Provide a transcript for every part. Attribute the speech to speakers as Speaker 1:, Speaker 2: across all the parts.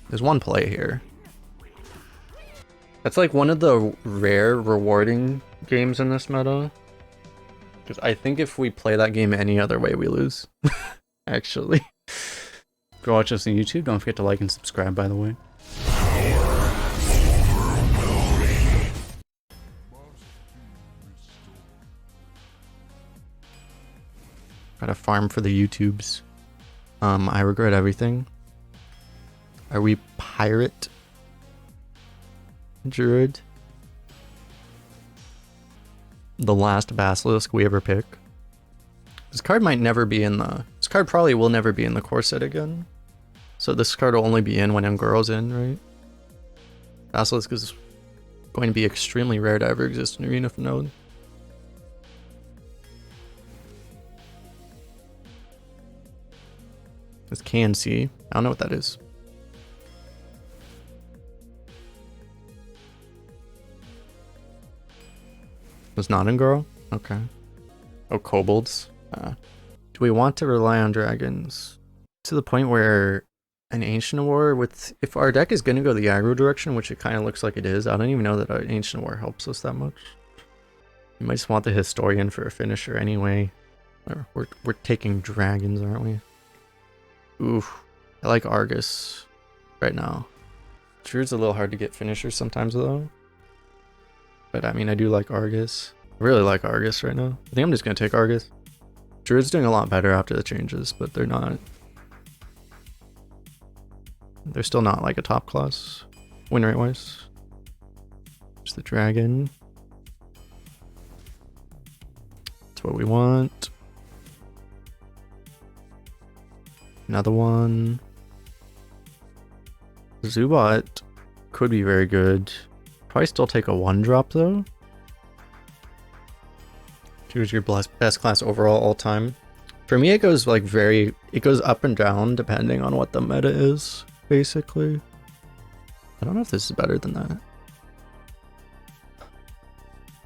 Speaker 1: There's one play here. That's like one of the rare rewarding games in this meta. Because I think if we play that game any other way, we lose. Actually.
Speaker 2: If you're watching us on YouTube, don't forget to like and subscribe, by the way.
Speaker 1: Gotta farm for the YouTubes. I regret everything. Are we pirate druid? The last basilisk we ever pick. This card might never be in the... This card probably will never be in the core set again. So this card will only be in when Ngoro's in, right? Basilisk is going to be extremely rare to ever exist in Arena for Node. This KNC. I don't know what that is. It's not Ngoro? Okay. Oh, kobolds. Do we want to rely on dragons to the point where an Ancient War with... If our deck is going to go the aggro direction, which it kind of looks like it is, I don't even know that an Ancient War helps us that much. You might just want the Historian for a finisher anyway. We're taking dragons, aren't we? Oof. I like Argus right now. Druid's a little hard to get finishers sometimes though. But I mean, I do like Argus. I really like Argus right now. I think I'm just going to take Argus. Druid's doing a lot better after the changes, but they're not... They're still not like a top class win rate wise. There's the dragon. That's what we want. Another one. Zubat could be very good. Probably still take a 1-drop though. Choose your best class overall all time. For me, it goes like it goes up and down depending on what the meta is, basically. I don't know if this is better than that. I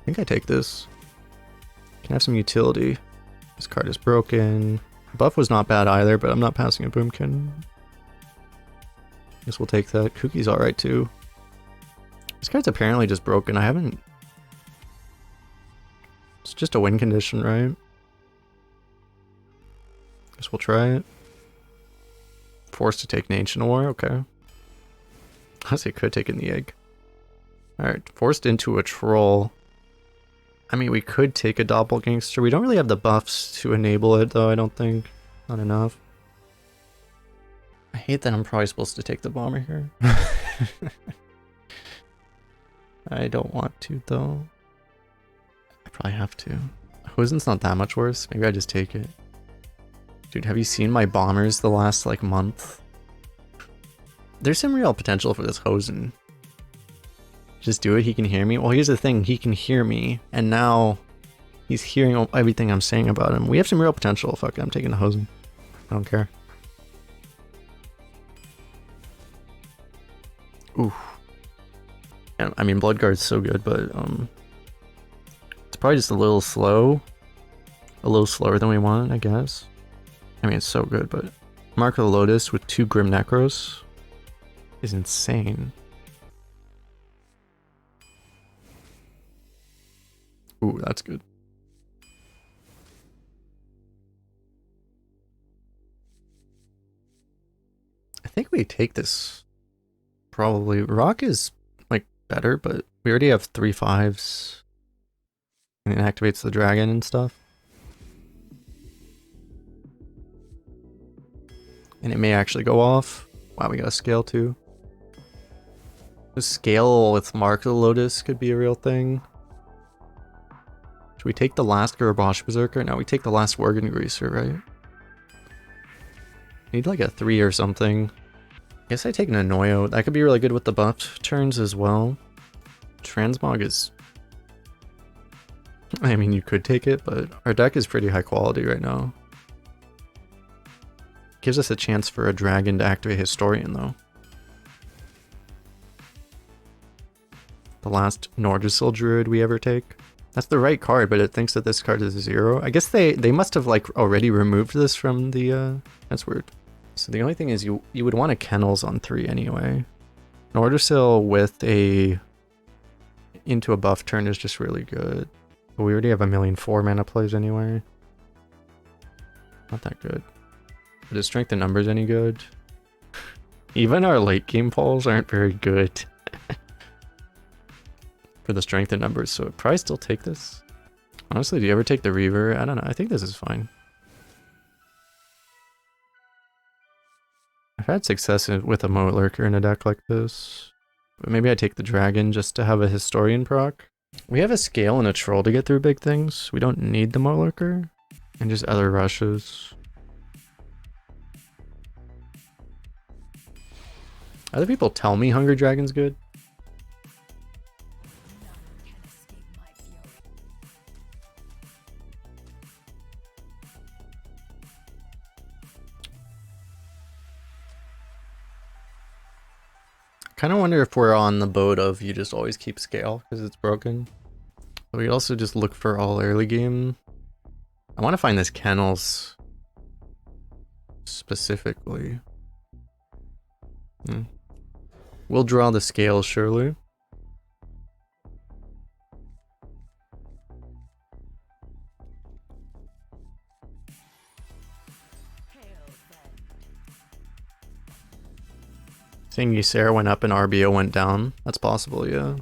Speaker 1: think I take this. Can have some utility. This card is broken. Buff was not bad either, but I'm not passing a Boomkin. Guess we'll take that. Cookie's alright too. This card's apparently just broken. I haven't... It's just a win condition, right? Guess we'll try it. Forced to take an Ancient War, okay. I say could take in the egg. Alright, forced into a troll. I mean, we could take a doppelgangster. We don't really have the buffs to enable it, though, I don't think. Not enough. I hate that I'm probably supposed to take the bomber here. I don't want to, though. I probably have to. Hosen's not that much worse. Maybe I just take it. Dude, have you seen my bombers the last, like, month? There's some real potential for this Hosen. Just do it, he can hear me. Well, here's the thing, he can hear me, and now he's hearing everything I'm saying about him. We have some real potential. Fuck it, I'm taking the Hosen. I don't care. Ooh. And, I mean, Bloodguard's so good, but it's probably just a little slow. A little slower than we want, I guess. I mean, it's so good, but Mark of the Lotus with 2 Grim Necros is insane. Ooh, that's good. I think we take this. Probably. Rock is, like, better, but we already have 3 5s. And it activates the dragon and stuff. And it may actually go off. Wow, we got a scale too. The scale with Mark of the Lotus could be a real thing. Should we take the last Garabosh Berserker? No, we take the last Worgen Greaser, right? Need like a 3 or something. I guess I take an Annoyo. That could be really good with the buff turns as well. Transmog is... I mean, you could take it, but our deck is pretty high quality right now. Gives us a chance for a dragon to activate Historian, though. The last Nordrassil Druid we ever take. That's the right card, but it thinks that this card is 0. I guess they must have, like, already removed this from the, that's weird. So the only thing is you would want a kennels on 3 anyway. An order seal with a into a buff turn is just really good. But we already have 1,000,004 mana plays anyway. Not that good. But is strength in numbers any good? Even our late game polls aren't very good for the strength in numbers, so I'd probably still take this. Honestly, do you ever take the Reaver? I don't know. I think this is fine. I've had success with a Moat Lurker in a deck like this. But maybe I take the Dragon just to have a Historian proc. We have a Scale and a Troll to get through big things. We don't need the Moat Lurker. And just other rushes. Other people tell me Hungry Dragon's good. Kind of wonder if we're on the boat of you just always keep Scale because it's broken. But we also just look for all early game. I want to find this Kennels specifically. We'll draw the Scale surely. Thingy Sarah went up and RBO went down. That's possible, yeah.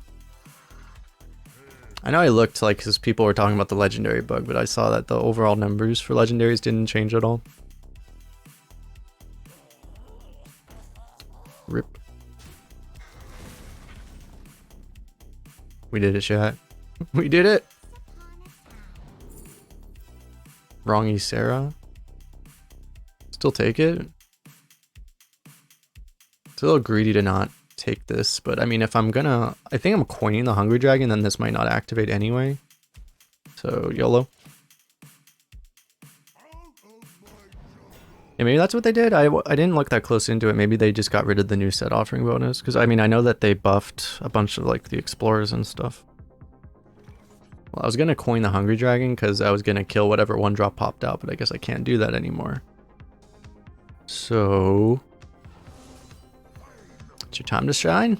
Speaker 1: I know I looked like because people were talking about the legendary bug, but I saw that the overall numbers for legendaries didn't change at all. Rip. We did it, chat. We did it! Wrongy Sarah. Still take it. It's a little greedy to not take this, but I mean, if I'm gonna... I think I'm coining the Hungry Dragon, then this might not activate anyway. So, YOLO. Yeah, maybe that's what they did. I didn't look that close into it. Maybe they just got rid of the new set offering bonus. Because, I mean, I know that they buffed a bunch of, like, the Explorers and stuff. Well, I was gonna coin the Hungry Dragon because I was gonna kill whatever 1-drop popped out, but I guess I can't do that anymore. So... it's your time to shine.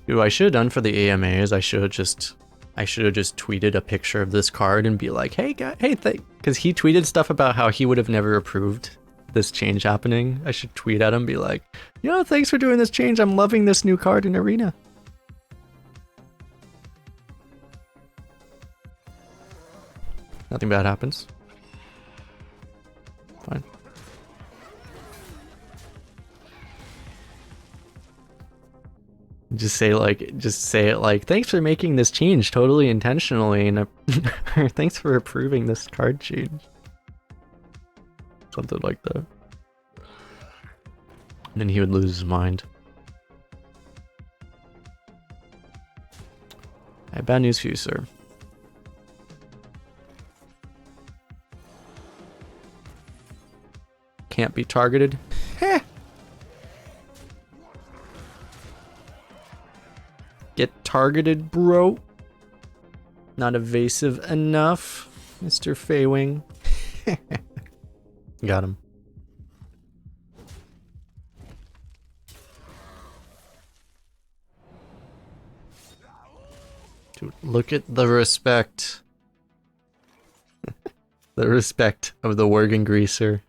Speaker 1: Dude, I should have done for the AMAs. I should have just tweeted a picture of this card and be like, "Hey guy, hey," because he tweeted stuff about how he would have never approved this change happening. I should tweet at him, be like, "Yo, thanks for doing this change. I'm loving this new card in Arena." Nothing bad happens. Fine. Just say it like, thanks for making this change totally intentionally, and or thanks for approving this card change. Something like that. And then he would lose his mind. I have bad news for you, sir. Can't be targeted. Heh. Get targeted, bro. Not evasive enough, Mr. Feywing. Got him. Dude, look at the respect. The respect of the Worgen Greaser.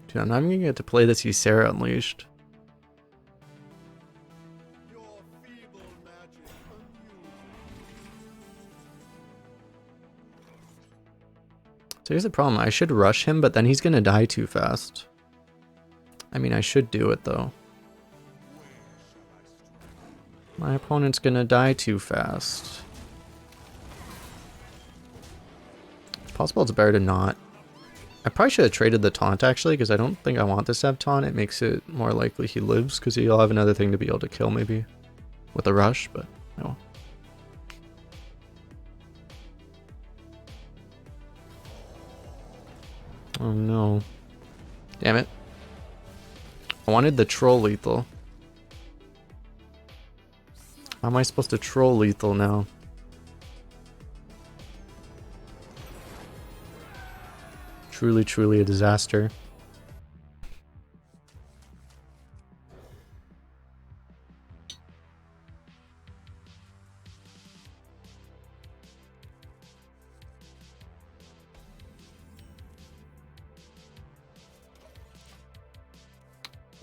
Speaker 1: Dude, I'm not even gonna get to play this Ysera Unleashed. So here's the problem. I should rush him, but then he's gonna die too fast. I mean, I should do it though. My opponent's gonna die too fast. It's possible it's better to not. I probably should have traded the taunt actually, because I don't think I want this to have taunt. It makes it more likely he lives, because he'll have another thing to be able to kill maybe with a rush, but no. Oh no. Damn it. I wanted the troll lethal. How am I supposed to troll lethal now? Truly, truly a disaster.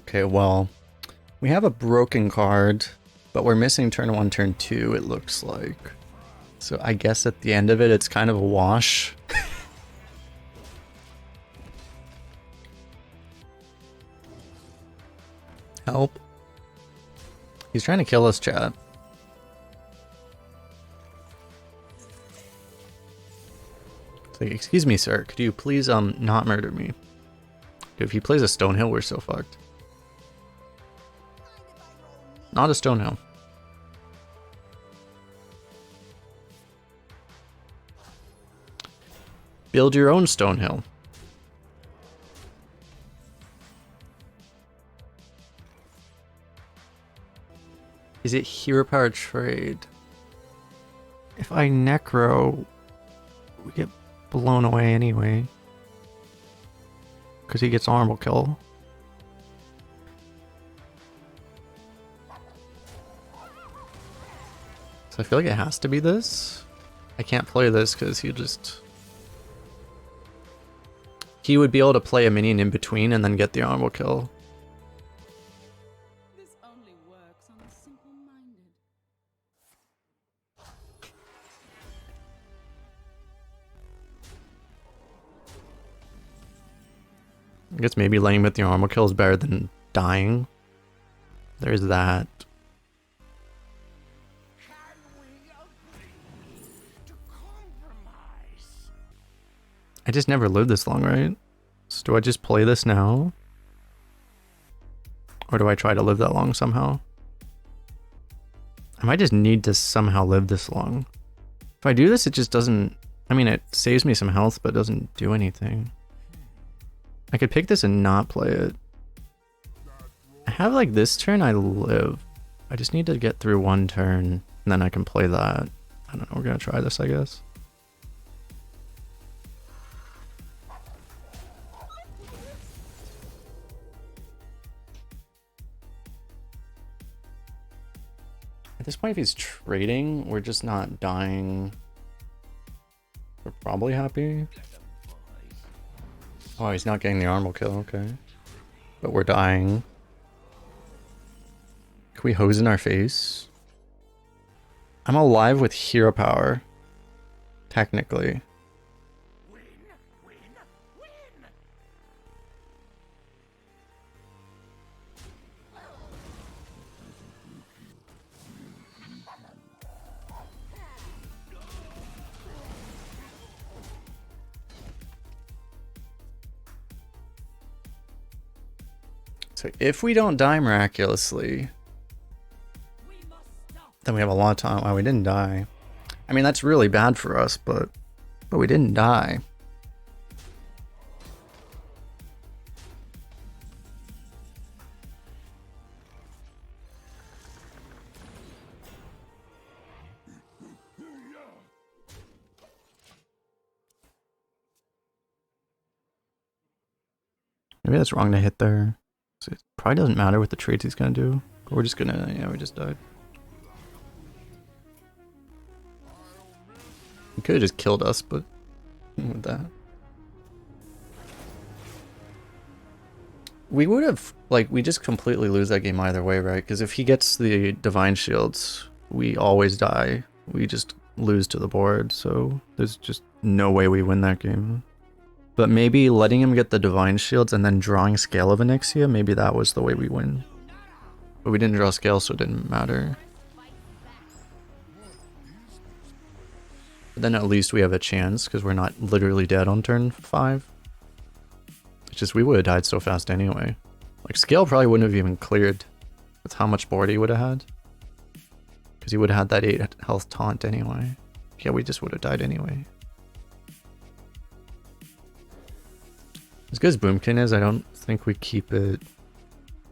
Speaker 1: Okay, well, we have a broken card, but we're missing turn 1, turn 2, it looks like. So I guess at the end of it, it's kind of a wash. Help. He's trying to kill us, chat. It's like, excuse me, sir, could you please not murder me? If he plays a Stonehill, we're so fucked. Not a Stonehill. Build your own Stonehill. Is it hero power trade? If I necro, we get blown away anyway. Because he gets honorable kill. So I feel like it has to be this. I can't play this because he would be able to play a minion in between and then get the honorable kill.
Speaker 3: This only works on the simple-minded.
Speaker 1: I guess maybe laying with the honorable kill is better than dying. There's that. I just never lived this long, right? So do I just play this now? Or do I try to live that long somehow? I might just need to somehow live this long. If I do this, it just doesn't... I mean, it saves me some health, but doesn't do anything. I could pick this and not play it. I have like this turn I live. I just need to get through one turn, and then I can play that. I don't know, we're gonna try this, I guess. At this point, if he's trading, we're just not dying. We're probably happy. Oh, he's not getting the honorable kill, okay. But we're dying. Can we hose in our face? I'm alive with hero power. Technically. So if we don't die miraculously, then we have a lot of time. Oh, we didn't die. I mean, that's really bad for us, but we didn't die. Maybe that's wrong to hit there. So it probably doesn't matter what the trades he's gonna do. But we're just gonna, yeah, we just died. He could have just killed us, but with that. We would have, like, we just completely lose that game either way, right? Because if he gets the Divine Shields, we always die. We just lose to the board, so there's just no way we win that game. But maybe letting him get the Divine Shields and then drawing Scale of Onyxia, maybe that was the way we win. But we didn't draw Scale, so it didn't matter. But then at least we have a chance, because we're not literally dead on turn 5. It's just we would have died so fast anyway. Like, Scale probably wouldn't have even cleared with how much board he would have had. Because he would have had that 8 health taunt anyway. Yeah, we just would have died anyway. As good as Boomkin is, I don't think we keep it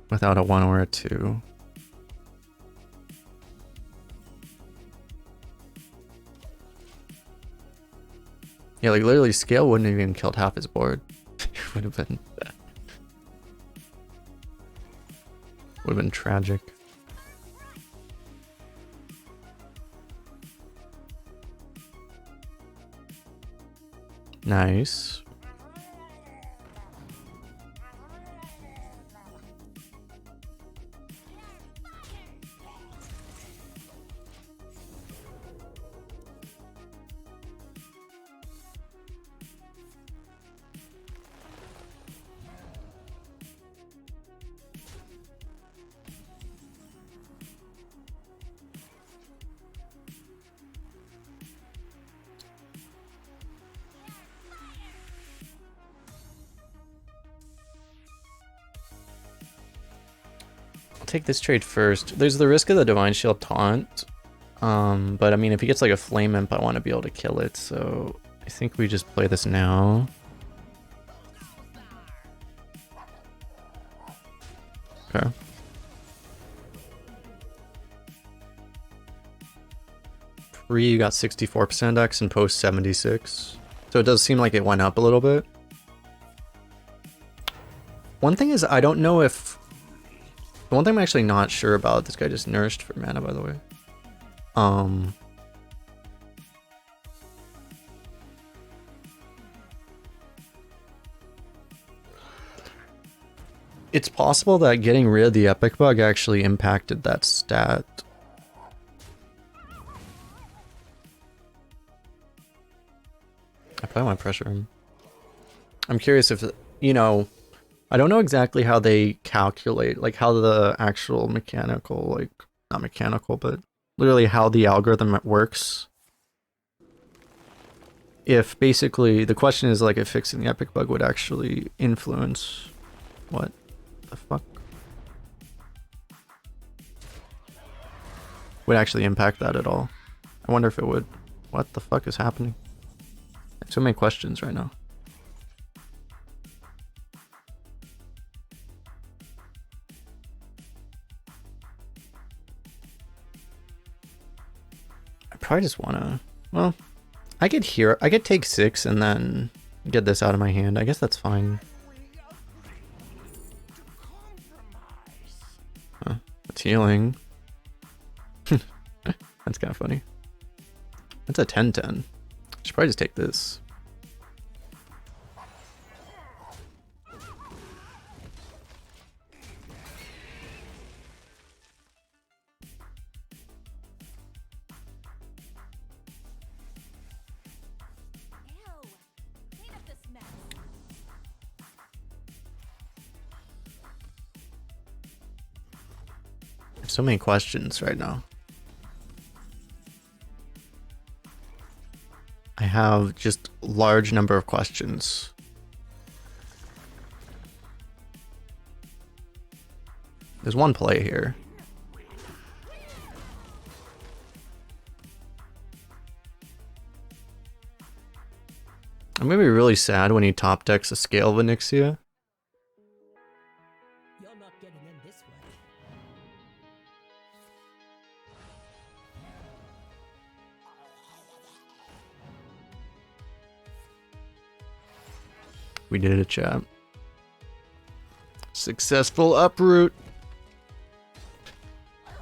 Speaker 1: without a 1 or a 2. Yeah, like literally Scale wouldn't have even killed half his board. Would have been tragic. Nice. Take this trade first. There's the risk of the Divine Shield taunt. But I mean, if he gets like a Flame Imp, I want to be able to kill it. So I think we just play this now. Okay. Pre, you got 64% X and post 76. So it does seem like it went up a little bit. One thing is, I don't know if... The one thing I'm actually not sure about, this guy just nourished for mana, by the way. It's possible that getting rid of the epic bug actually impacted that stat. I probably want to pressure him. I'm curious if, you know, I don't know exactly how they calculate, like how the actual mechanical, like, not mechanical, but literally how the algorithm works. If basically, the question is like if fixing the epic bug would actually influence, what the fuck? Would actually impact that at all. I wonder if it would. What the fuck is happening? I have so many questions right now. I probably just wanna, well, I could take 6 and then get this out of my hand. I guess that's fine. Huh, it's healing. That's kind of funny. That's a 10-10. Should probably just take this. So many questions right now. I have just large number of questions. There's one play here. I'm gonna be really sad when he top decks a Scale of Onyxia.
Speaker 4: You're not getting in this way.
Speaker 1: We did it, chat. Successful uproot.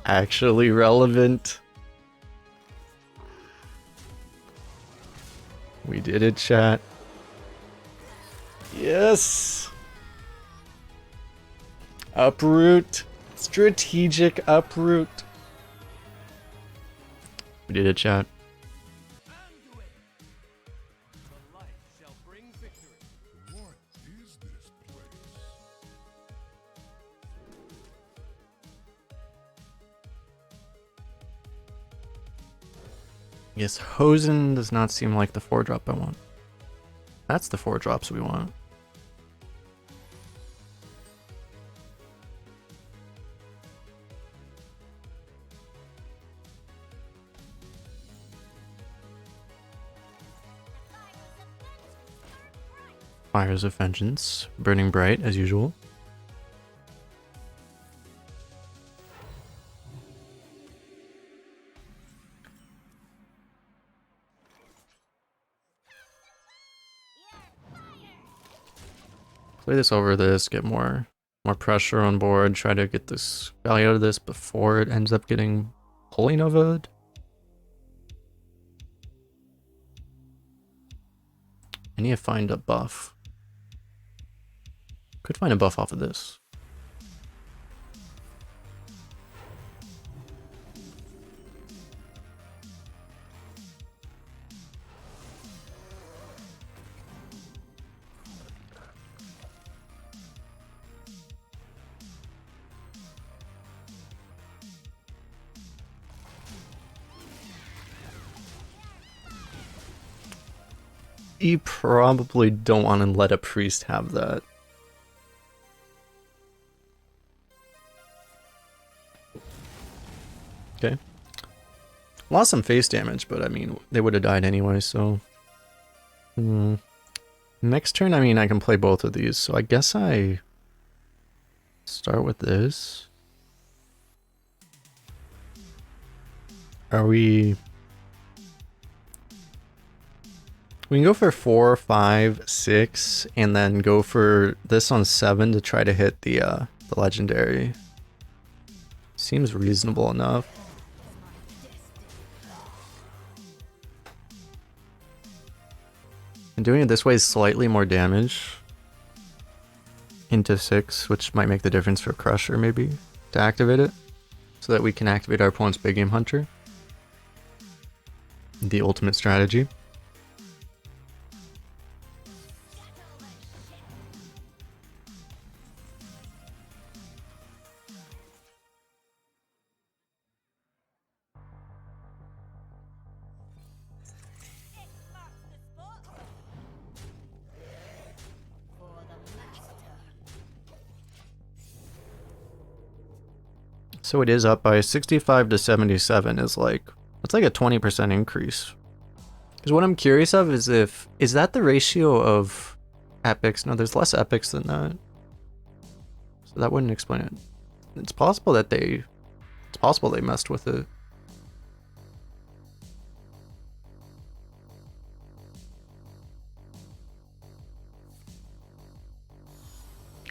Speaker 1: Actually relevant. We did it, chat. Yes. Uproot. Strategic uproot. We did it, chat. Yes, Hosen does not seem like the 4-drop I want. That's the 4 drops we want. Fires of Vengeance, burning bright as usual. Play this over this, get more pressure on board, try to get this value out of this before it ends up getting Holy Nova'd. I need to find a buff. Could find a buff off of this. You probably don't want to let a priest have that. Okay. Lost some face damage, but I mean, they would have died anyway, so... Next turn, I mean, I can play both of these, so I guess I... start with this. Are we... We can go for 4, 5, 6, and then go for this on 7 to try to hit the legendary. Seems reasonable enough. And doing it this way is slightly more damage into 6, which might make the difference for Crusher maybe, to activate it, so that we can activate our opponent's big game hunter. The ultimate strategy. So it is up by 65 to 77 is like, it's like a 20% increase. Because what I'm curious of is is that the ratio of epics? No, there's less epics than that. So that wouldn't explain it. It's possible they messed with it.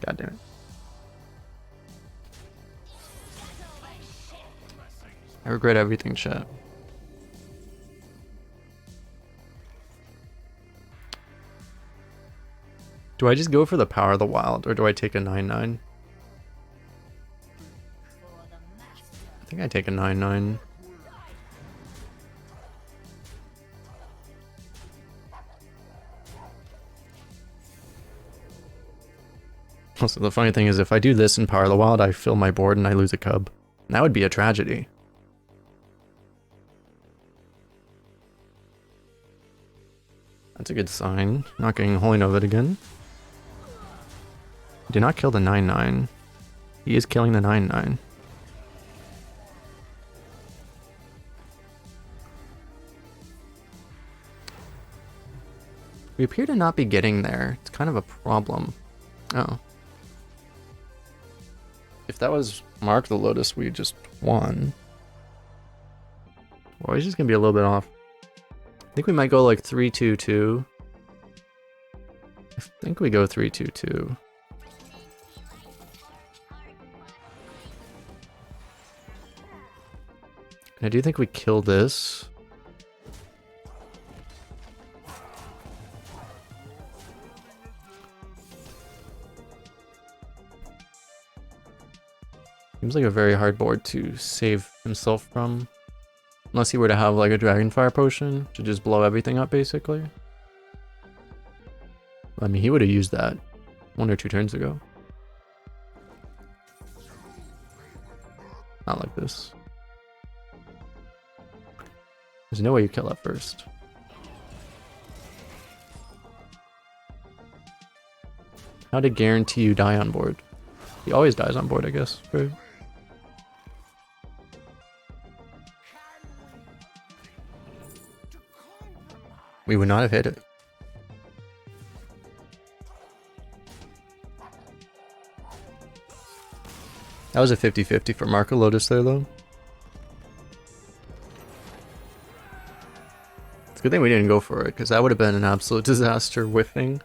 Speaker 1: God damn it. I regret everything, chat. Do I just go for the power of the wild, or do I take a 9/9? I think I take a 9/9. Also, the funny thing is, if I do this in Power of the Wild, I fill my board and I lose a cub. And that would be a tragedy. That's a good sign. Not getting Holy Nova'd again. Did not kill the 9/9. He is killing the 9/9. We appear to not be getting there. It's kind of a problem. Oh. If that was Mark the Lotus, we just won. Well, he's just gonna be a little bit off. I think we might go like 3-2-2. I think we go 3-2-2. And I do think we kill this. Seems like a very hard board to save himself from. Unless he were to have like a Dragonfire potion to just blow everything up basically. I mean, he would have used that 1 or 2 turns ago. Not like this. There's no way you kill that first. How to guarantee you die on board? He always dies on board, I guess, right? We would not have hit it. That was a 50-50 for Marco Lotus there, though. It's a good thing we didn't go for it, because that would have been an absolute disaster whiffing.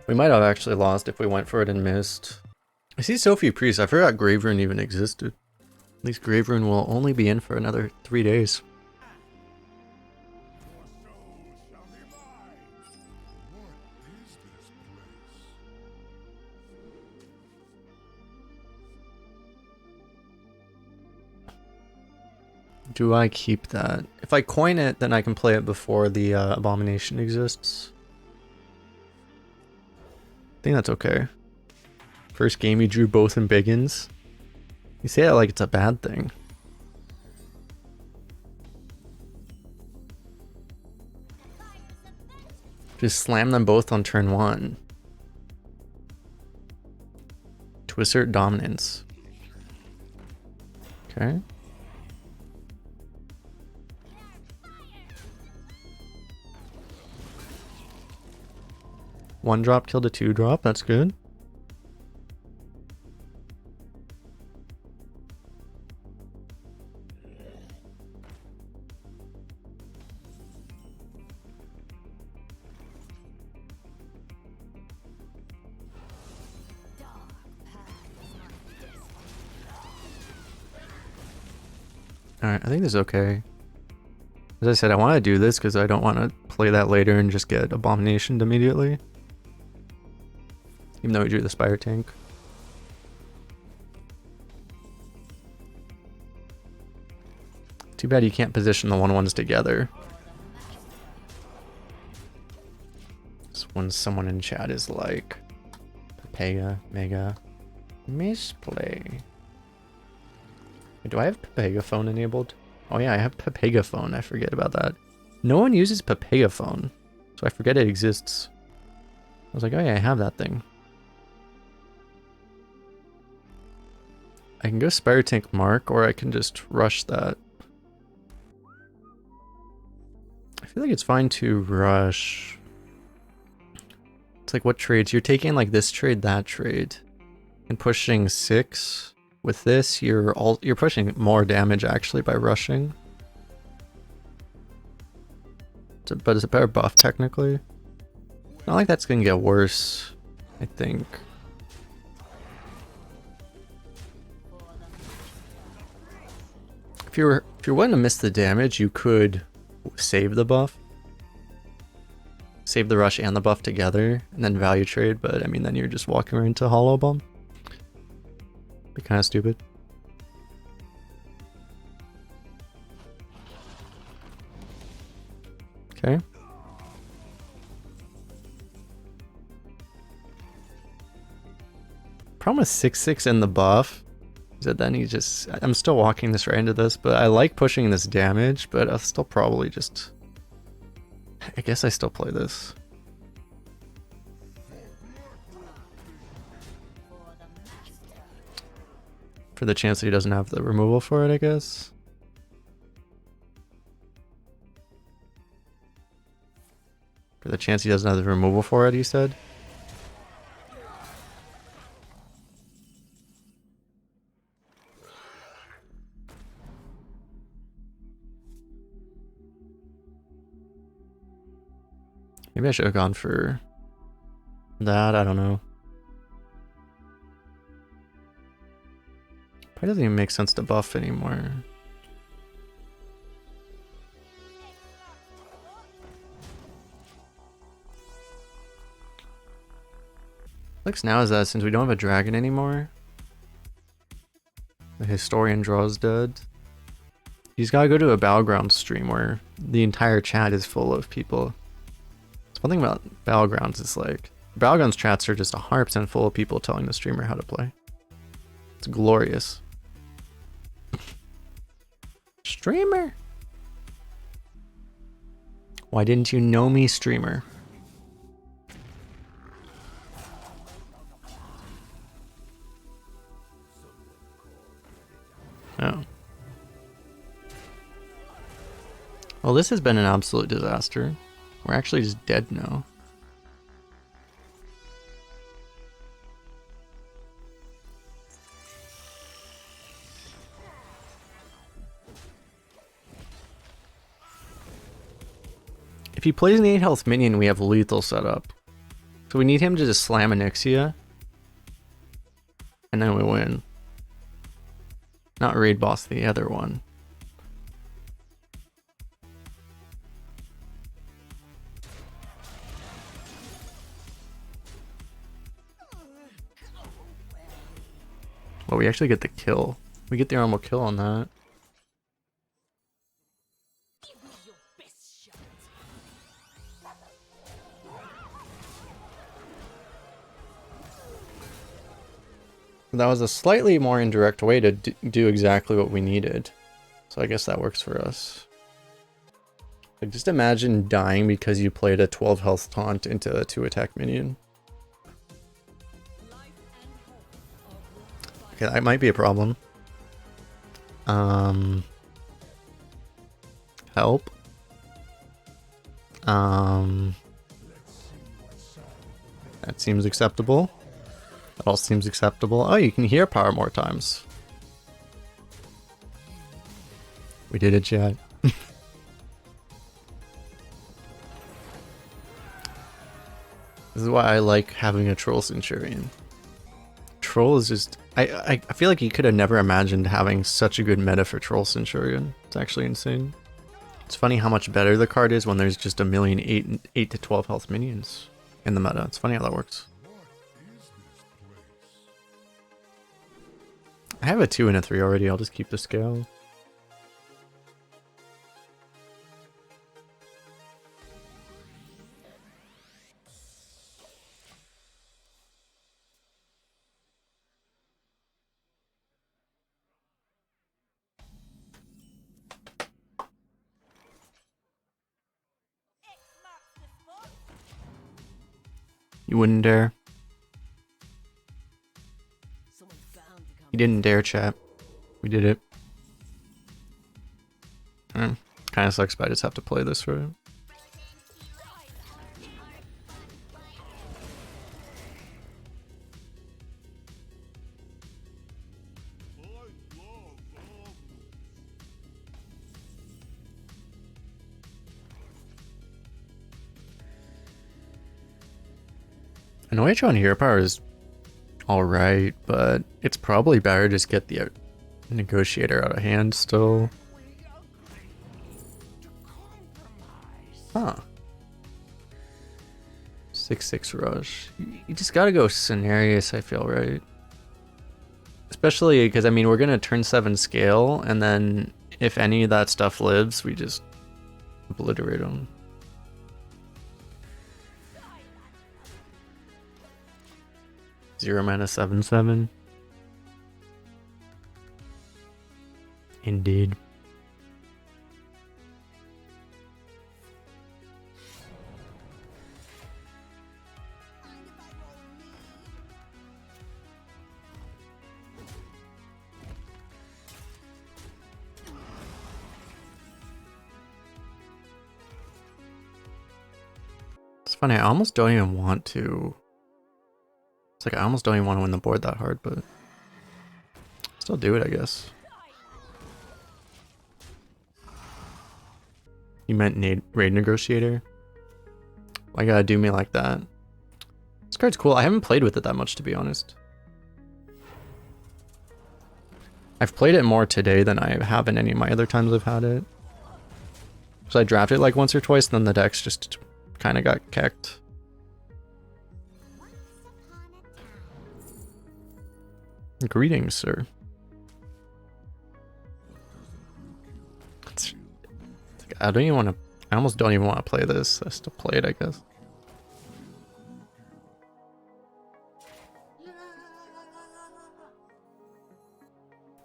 Speaker 1: We might have actually lost if we went for it and missed. I see Sophie Priest. I forgot Grave Rune even existed. At least Grave Rune will only be in for another 3 days. Do I keep that? If I coin it, then I can play it before the Abomination exists. I think that's okay. First game you drew both in biggins. You say that like it's a bad thing. Just slam them both on turn 1. To assert dominance. Okay. One drop killed a 2-drop, that's good. Alright, I think this is okay. As I said, I want to do this because I don't want to play that later and just get Abominationed immediately. Even though we drew the Spire Tank. Too bad you can't position the 1/1s together. This when someone in chat is like, Pepega, Mega, misplay. Wait, do I have Pepega phone enabled? Oh yeah, I have Pepega phone. I forget about that. No one uses Pepega phone, so I forget it exists. I was like, oh yeah, I have that thing. I can go Spire Tank Mark, or I can just rush that. I feel like it's fine to rush. It's like what trades? You're taking like this trade, that trade, and pushing 6. With this, you're pushing more damage actually by rushing. But it's a better buff technically. Not like that's gonna get worse, I think. If you're wanting to miss the damage, you could save the buff. Save the rush and the buff together, and then value trade, but I mean then you're just walking right into Hollow Bomb. Be kind of stupid. Okay. Problem with 6/6 and the buff is that then I'm still walking this right into this, but I like pushing this damage, but I'll still probably just, I guess I still play this. For the chance that he doesn't have the removal for it, I guess. For the chance he doesn't have the removal for it, he said. Maybe I should have gone for that, I don't know. Probably doesn't even make sense to buff anymore. Looks now is that since we don't have a dragon anymore, the historian draws dead. He's gotta go to a Battlegrounds stream where the entire chat is full of people. It's one thing about Battlegrounds is like, Battlegrounds chats are just 100% full of people telling the streamer how to play. It's glorious. Streamer? Why didn't you know me, streamer? Oh. Well, this has been an absolute disaster. We're actually just dead now. If he plays an 8 health minion, we have lethal set up. So we need him to just slam Onyxia. And then we win. Not raid boss, the other one. Well, we actually get the kill. We get the normal kill on that. That was a slightly more indirect way to do exactly what we needed. So I guess that works for us. Like, just imagine dying because you played a 12 health taunt into a 2 attack minion. Okay, that might be a problem. Help. That seems acceptable. That all seems acceptable. Oh, you can hear power more times. We did it, chat. This is why I like having a Troll Centurion. Troll is just... I feel like you could have never imagined having such a good meta for Troll Centurion. It's actually insane. It's funny how much better the card is when there's just a million 8 to 12 health minions in the meta. It's funny how that works. I have a 2 and a 3 already. I'll just keep the scale. You wouldn't dare. You didn't dare, chat. We did it. Kind of sucks, but I just have to play this for it. An OH on hero power is alright, but it's probably better to just get the negotiator out of hand still. Huh. 6/6 rush. You just gotta go Cenarius, I feel, right? Especially because, I mean, we're gonna turn 7 scale, and then if any of that stuff lives, we just obliterate them. Zero mana 7/7. Indeed. It's funny, I almost don't even want to. It's like I almost don't even want to win the board that hard, but still do it, I guess. You meant raid negotiator? Why you gotta do me like that? This card's cool. I haven't played with it that much, to be honest. I've played it more today than I have in any of my other times I've had it. So I drafted it like once or twice, and then the decks just kind of got kecked. Greetings, sir. It's like, I don't even want to. I almost don't even want to play this. I still play it, I guess.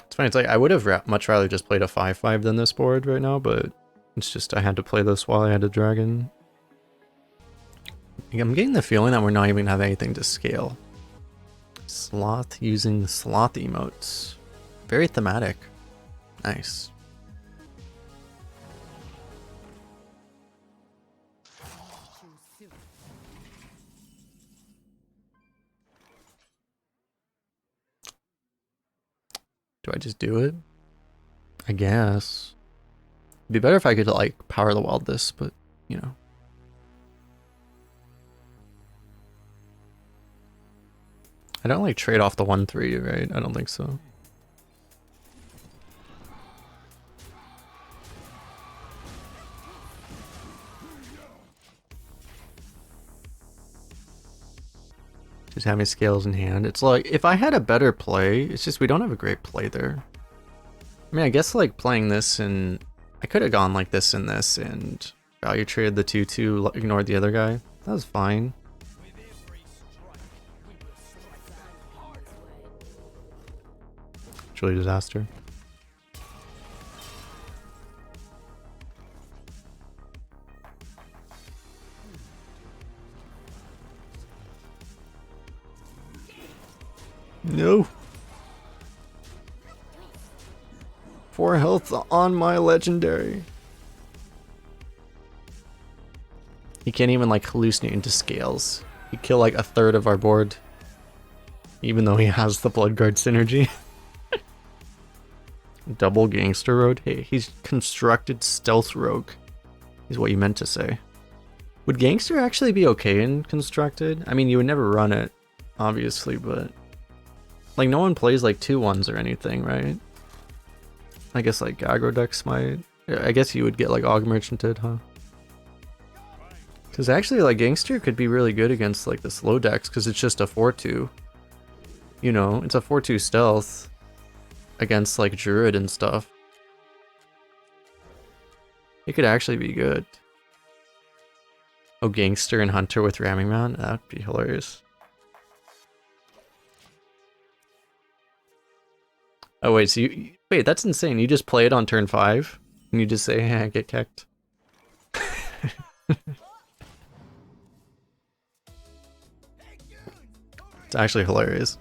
Speaker 1: It's funny. It's like I would have much rather just played a 5/5 than this board right now, but it's just I had to play this while I had a dragon. I'm getting the feeling that we're not even gonna have anything to scale. Sloth using sloth emotes. Very thematic. Nice. Do I just do it? I guess. It'd be better if I could like power the wild this, but you know. I don't like trade off the 1/3, right? I don't think so. Just having scales in hand. It's like, if I had a better play, it's just we don't have a great play there. I mean, I guess like playing this and I could have gone like this and this and value traded the 2/2, ignored the other guy. That was fine. Truly disaster. No. 4 health on my legendary. He can't even like hallucinate into scales. He kill like 1/3 of our board. Even though he has the Bloodguard synergy. Double Gangster Road? Hey, he's constructed Stealth Rogue. Is what you meant to say. Would Gangster actually be okay in constructed? I mean, you would never run it, obviously, but like no one plays like 2/1s or anything, right? I guess like aggro decks might. I guess you would get like Aug Merchanted, huh? Because actually like Gangster could be really good against like the slow decks because it's just a 4/2. You know, it's a 4/2 stealth against like Druid and stuff. It could actually be good. Oh, Gangster and Hunter with Ramming Mount? That'd be hilarious. Oh wait, so wait, that's insane. You just play it on turn 5 and you just say, hey, get kicked. It's actually hilarious.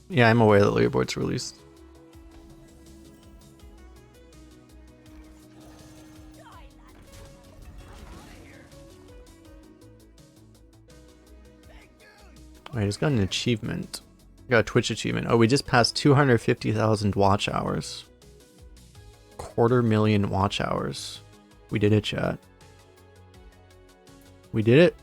Speaker 1: Yeah, I'm aware that leaderboard's released. Wait, he's got an achievement. Got a Twitch achievement. Oh, we just passed 250,000 watch hours. 250,000 watch hours. We did it, chat. We did it.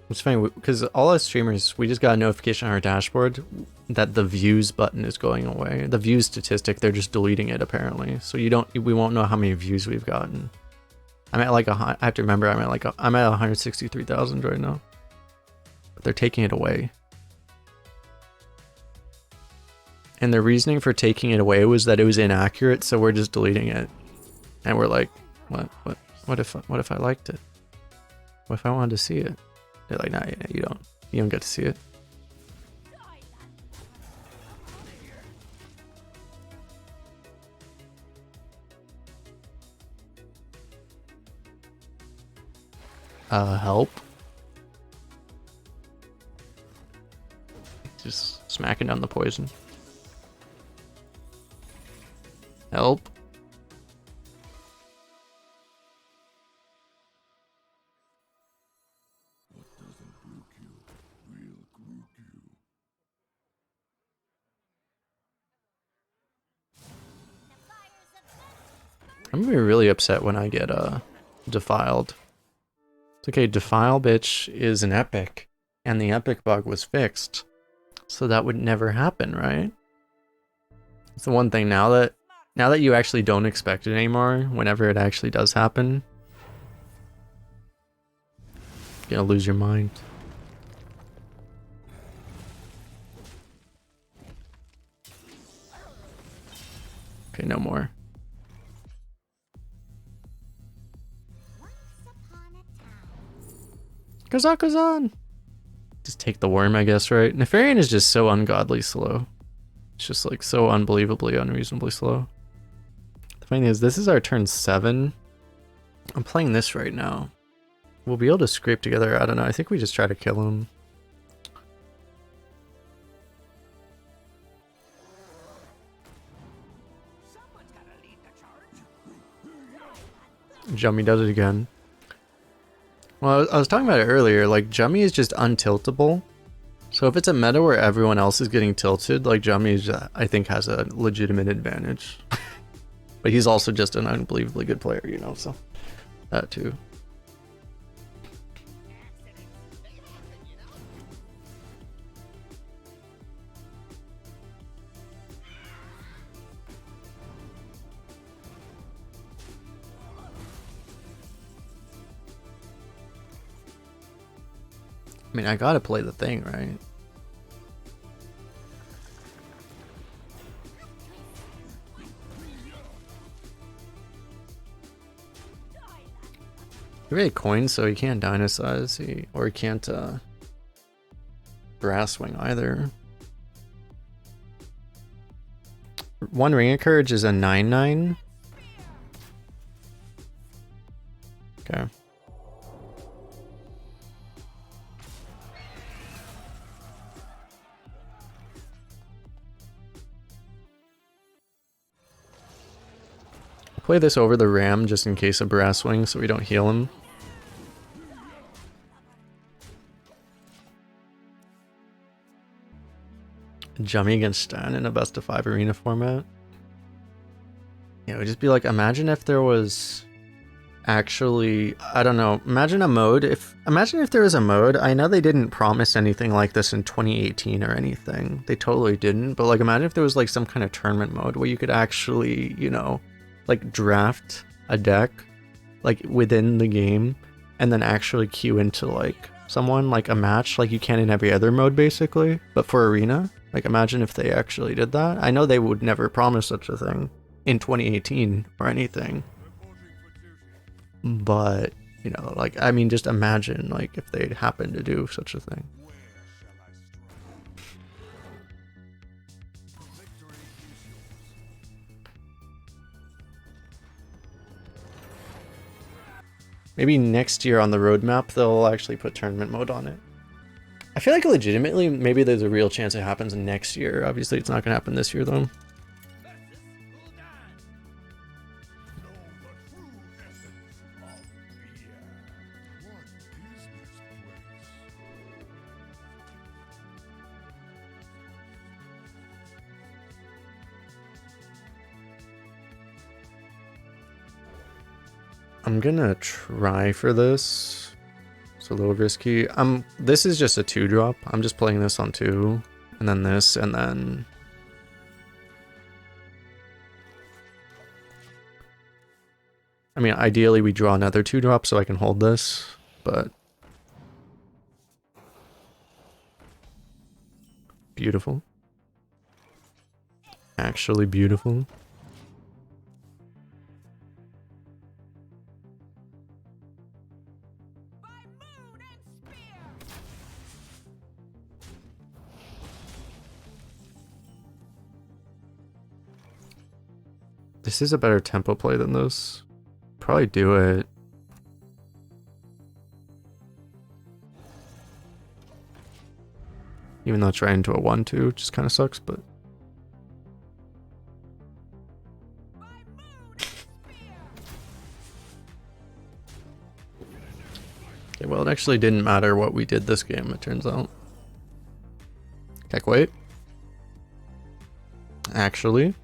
Speaker 1: It's funny because all us streamers, we just got a notification on our dashboard that the views button is going away. The views statistic, they're just deleting it apparently. So we won't know how many views we've gotten. I'm at like I have to remember I'm at 163,000 right now. But they're taking it away. And the reasoning for taking it away was that it was inaccurate, so we're just deleting it. And we're like, what if I liked it? What if I wanted to see it? They're like, nah, you don't get to see it. Help. Just smacking down the poison. Help. I'm gonna be really upset when I get defiled. It's okay, defile bitch is an epic, and the epic bug was fixed, so that would never happen, right? It's the one thing now that you actually don't expect it anymore. Whenever it actually does happen, you're gonna lose your mind. Okay, no more. Kazakazan! Just take the worm, I guess, right? Nefarian is just so ungodly slow. It's just like so unbelievably, unreasonably slow. The thing is, this is our turn 7. I'm playing this right now. We'll be able to scrape together, I don't know, I think we just try to kill him. Jummy does it again. Well, I was talking about it earlier, like Jummy is just untiltable. So if it's a meta where everyone else is getting tilted, like Jummy, I think, has a legitimate advantage. But he's also just an unbelievably good player, you know, so that too. I mean, I gotta play the thing, right? He really coins, so he can't Dynasize, or he can't Brass Wing either. One Ring of Courage is a 9/9. Okay. Play this over the Ram just in case of Brass Wing so we don't heal him. Jummy against Stan in a best of 5 arena format. Yeah, it would just be like, imagine if there was actually, I don't know, imagine a mode, imagine if there was a mode. I know they didn't promise anything like this in 2018 or anything. They totally didn't, but like imagine if there was like some kind of tournament mode where you could actually, you know, like draft a deck like within the game and then actually queue into like someone like a match like you can in every other mode basically, but for arena. Like imagine if they actually did that. I know they would never promise such a thing in 2018 or anything, but you know, like I mean, just imagine like if they'd happen to do such a thing. Maybe next year on the roadmap they'll actually put tournament mode on it. I feel like legitimately maybe there's a real chance it happens next year. Obviously it's not gonna happen this year though. I'm gonna try for this. It's a little risky. This is just a 2-drop. I'm just playing this on 2, and then this, and then I mean, ideally we draw another 2-drop so I can hold this, but beautiful. Actually beautiful. This is a better tempo play than this. Probably do it. Even though it's right into a 1-2, which just kind of sucks, but... Okay, well, it actually didn't matter what we did this game, it turns out. Heck, wait. Actually...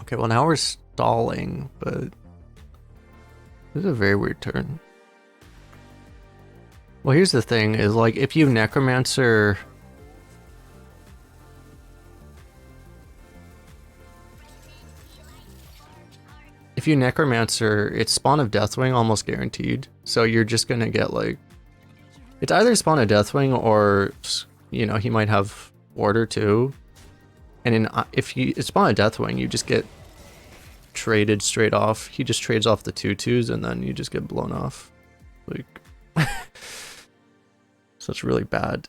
Speaker 1: Okay, well now we're stalling, but this is a very weird turn. Well, here's the thing, is like if you Necromancer... If you Necromancer, it's Spawn of Deathwing almost guaranteed. So you're just gonna get like... It's either Spawn of Deathwing or, you know, he might have Order too. And if you Spawn a Deathwing, you just get traded straight off. He just trades off the 2/2s and then you just get blown off. Like, so it's really bad.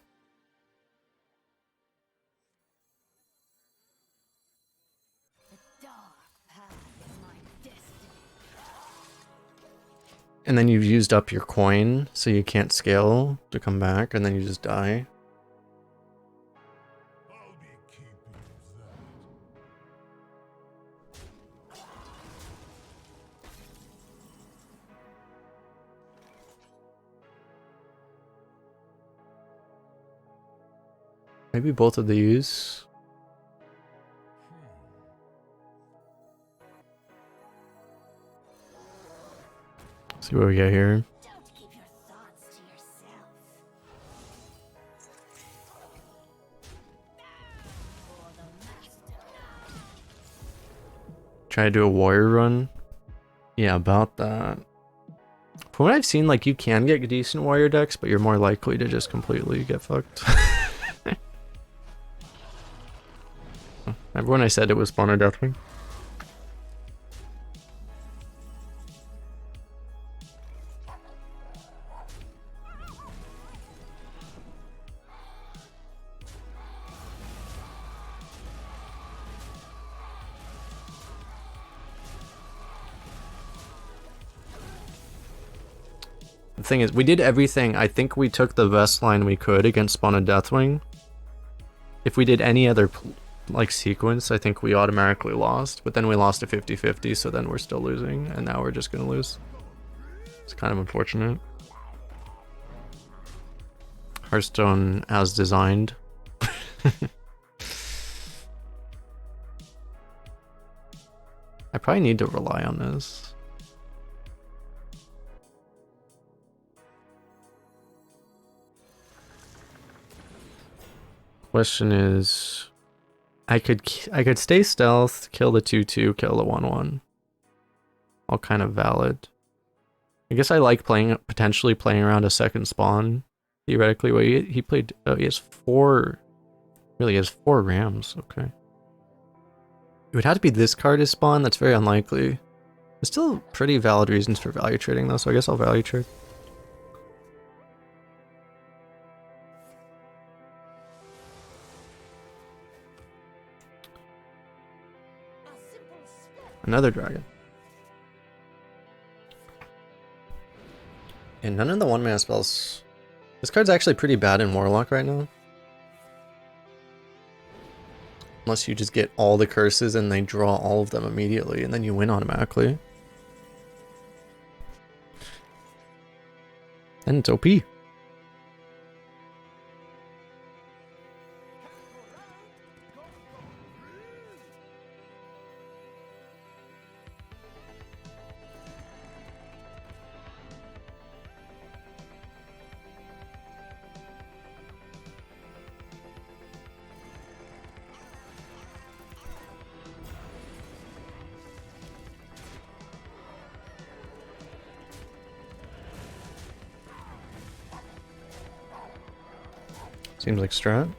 Speaker 1: And then you've used up your coin, so you can't scale to come back, and then you just die. Maybe both of these. See what we get here. Try to do a warrior run. Yeah, about that. From what I've seen, like, you can get decent warrior decks, but you're more likely to just completely get fucked. Remember when I said it was Spawn or Deathwing? The thing is, we did everything. I think we took the best line we could against Spawn and Deathwing. If we did any other like sequence, I think we automatically lost. But then we lost to 50-50, so then we're still losing, and now we're just gonna lose. It's kind of unfortunate. Hearthstone as designed. I probably need to rely on this. Question is, I could stay stealth, kill the 2/2, kill the 1/1. All kind of valid. I guess I like potentially playing around a second spawn. Theoretically, well, he played. Oh, he has 4. Really, he has 4 rams. Okay. It would have to be this card as spawn. That's very unlikely. There's still pretty valid reasons for value trading though, so I guess I'll value trade. Another dragon. And none of the 1-mana spells. This card's actually pretty bad in Warlock right now. Unless you just get all the curses and they draw all of them immediately, and then you win automatically. And it's OP. Seems like strat.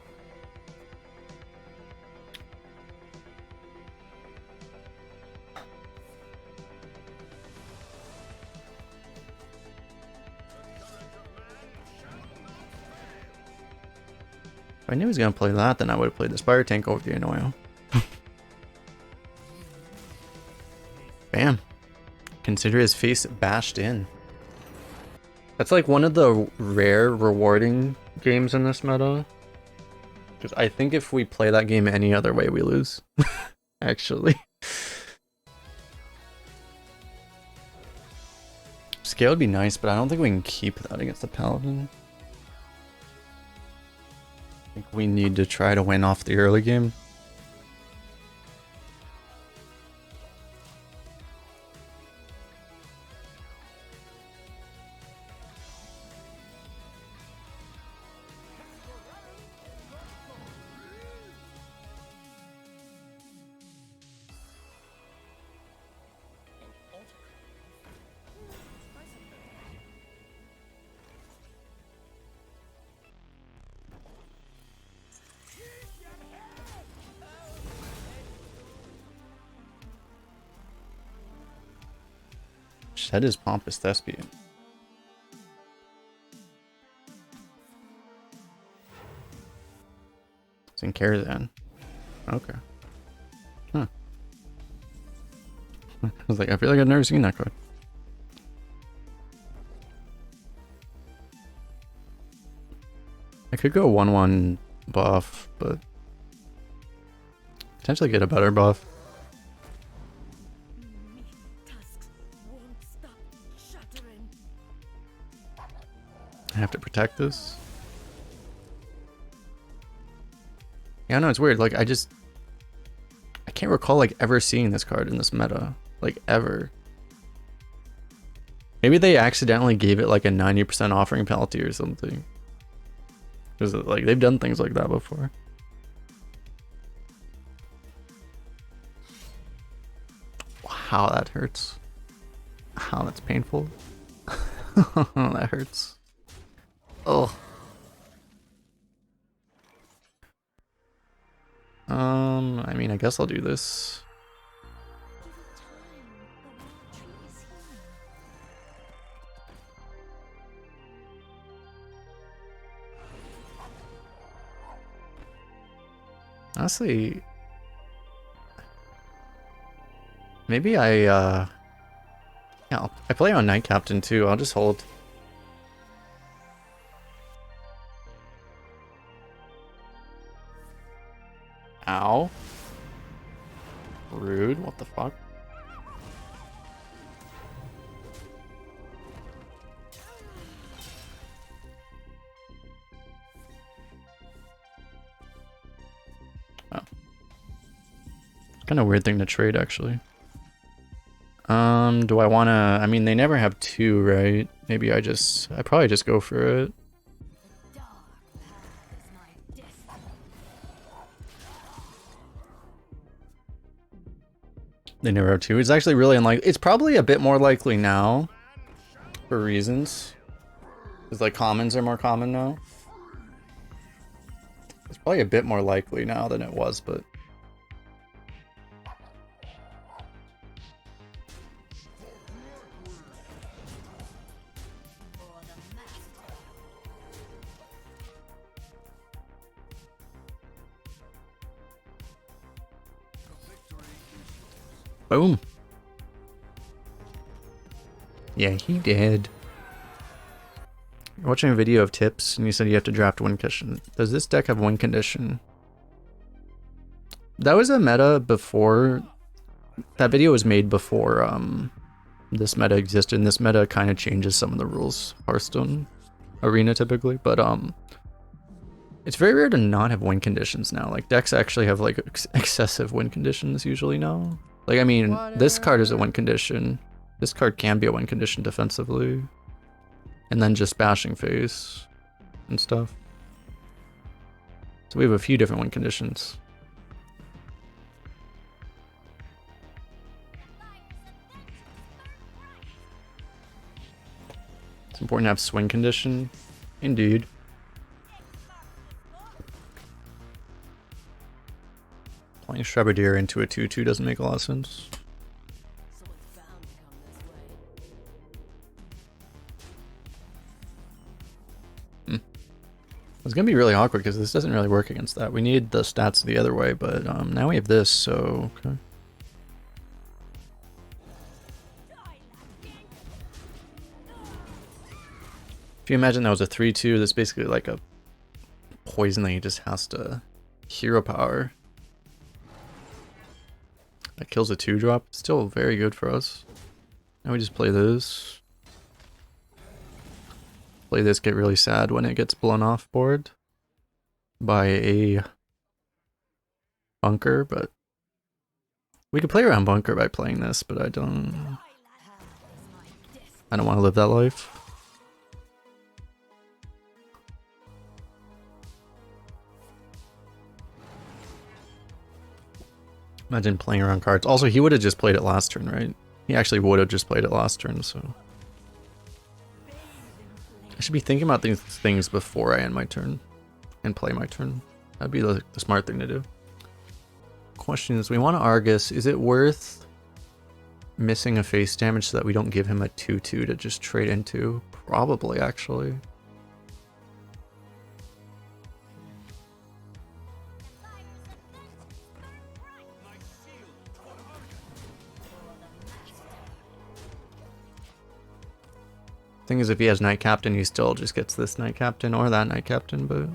Speaker 1: If I knew he was gonna play that, then I would have played the Spire Tank over the Annoyo. Bam. Consider his face bashed in. That's like one of the rare rewarding games in this meta. Because I think if we play that game any other way, we lose. Actually. Scale would be nice, but I don't think we can keep that against the Paladin. I think we need to try to win off the early game. That is Pompous Thespian. It's in Karazhan. Okay. Huh. I was like, I feel like I've never seen that card. I could go 1/1 buff, but potentially get a better buff. I have to protect this. Yeah, no, it's weird. Like, I can't recall, like, ever seeing this card in this meta. Like, ever. Maybe they accidentally gave it, like, a 90% offering penalty or something. Because, like, they've done things like that before. Wow, that hurts. Wow, that's painful. That hurts. Oh. I mean, I guess I'll do this. Honestly, maybe yeah, I play on Knight Captain too. I'll just hold. Ow. Rude. What the fuck? Oh. Kind of weird thing to trade, actually. Do I want to... I mean, they never have two, right? Maybe I probably just go for it. They never have two. It's actually really unlikely. It's probably a bit more likely now for reasons. Because, like, commons are more common now. It's probably a bit more likely now than it was, but... Boom. Yeah, he did. You're watching a video of tips, and you said you have to draft win condition. Does this deck have win condition? That was a meta before... That video was made before this meta existed, and this meta kind of changes some of the rules. Hearthstone Arena, typically, but it's very rare to not have win conditions now. Like, decks actually have, like, excessive win conditions usually now. Like, I mean, this card is a win condition. This card can be a win condition defensively. And then just bashing face and stuff. So we have a few different win conditions. It's important to have swing condition. Indeed. Playing Shrebadeer into a 2-2 doesn't make a lot of sense. It's gonna be really awkward because this doesn't really work against that. We need the stats the other way, but now we have this, so okay. If you imagine that was a 3-2, that's basically like a poison that he just has to hero power. That kills a 2-drop. Still very good for us. Now we just play this. Play this, get really sad when it gets blown off board by a bunker, but we could play around bunker by playing this, but I don't want to live that life. Imagine playing around cards. Also, he would have just played it last turn, right? He actually would have just played it last turn, so... I should be thinking about these things before I end my turn and play my turn. That'd be the smart thing to do. Question is, we want to Argus. Is it worth missing a face damage so that we don't give him a 2-2 to just trade into? Probably, actually. Thing is, if he has Knight Captain, he still just gets this Knight Captain or that Knight Captain, but...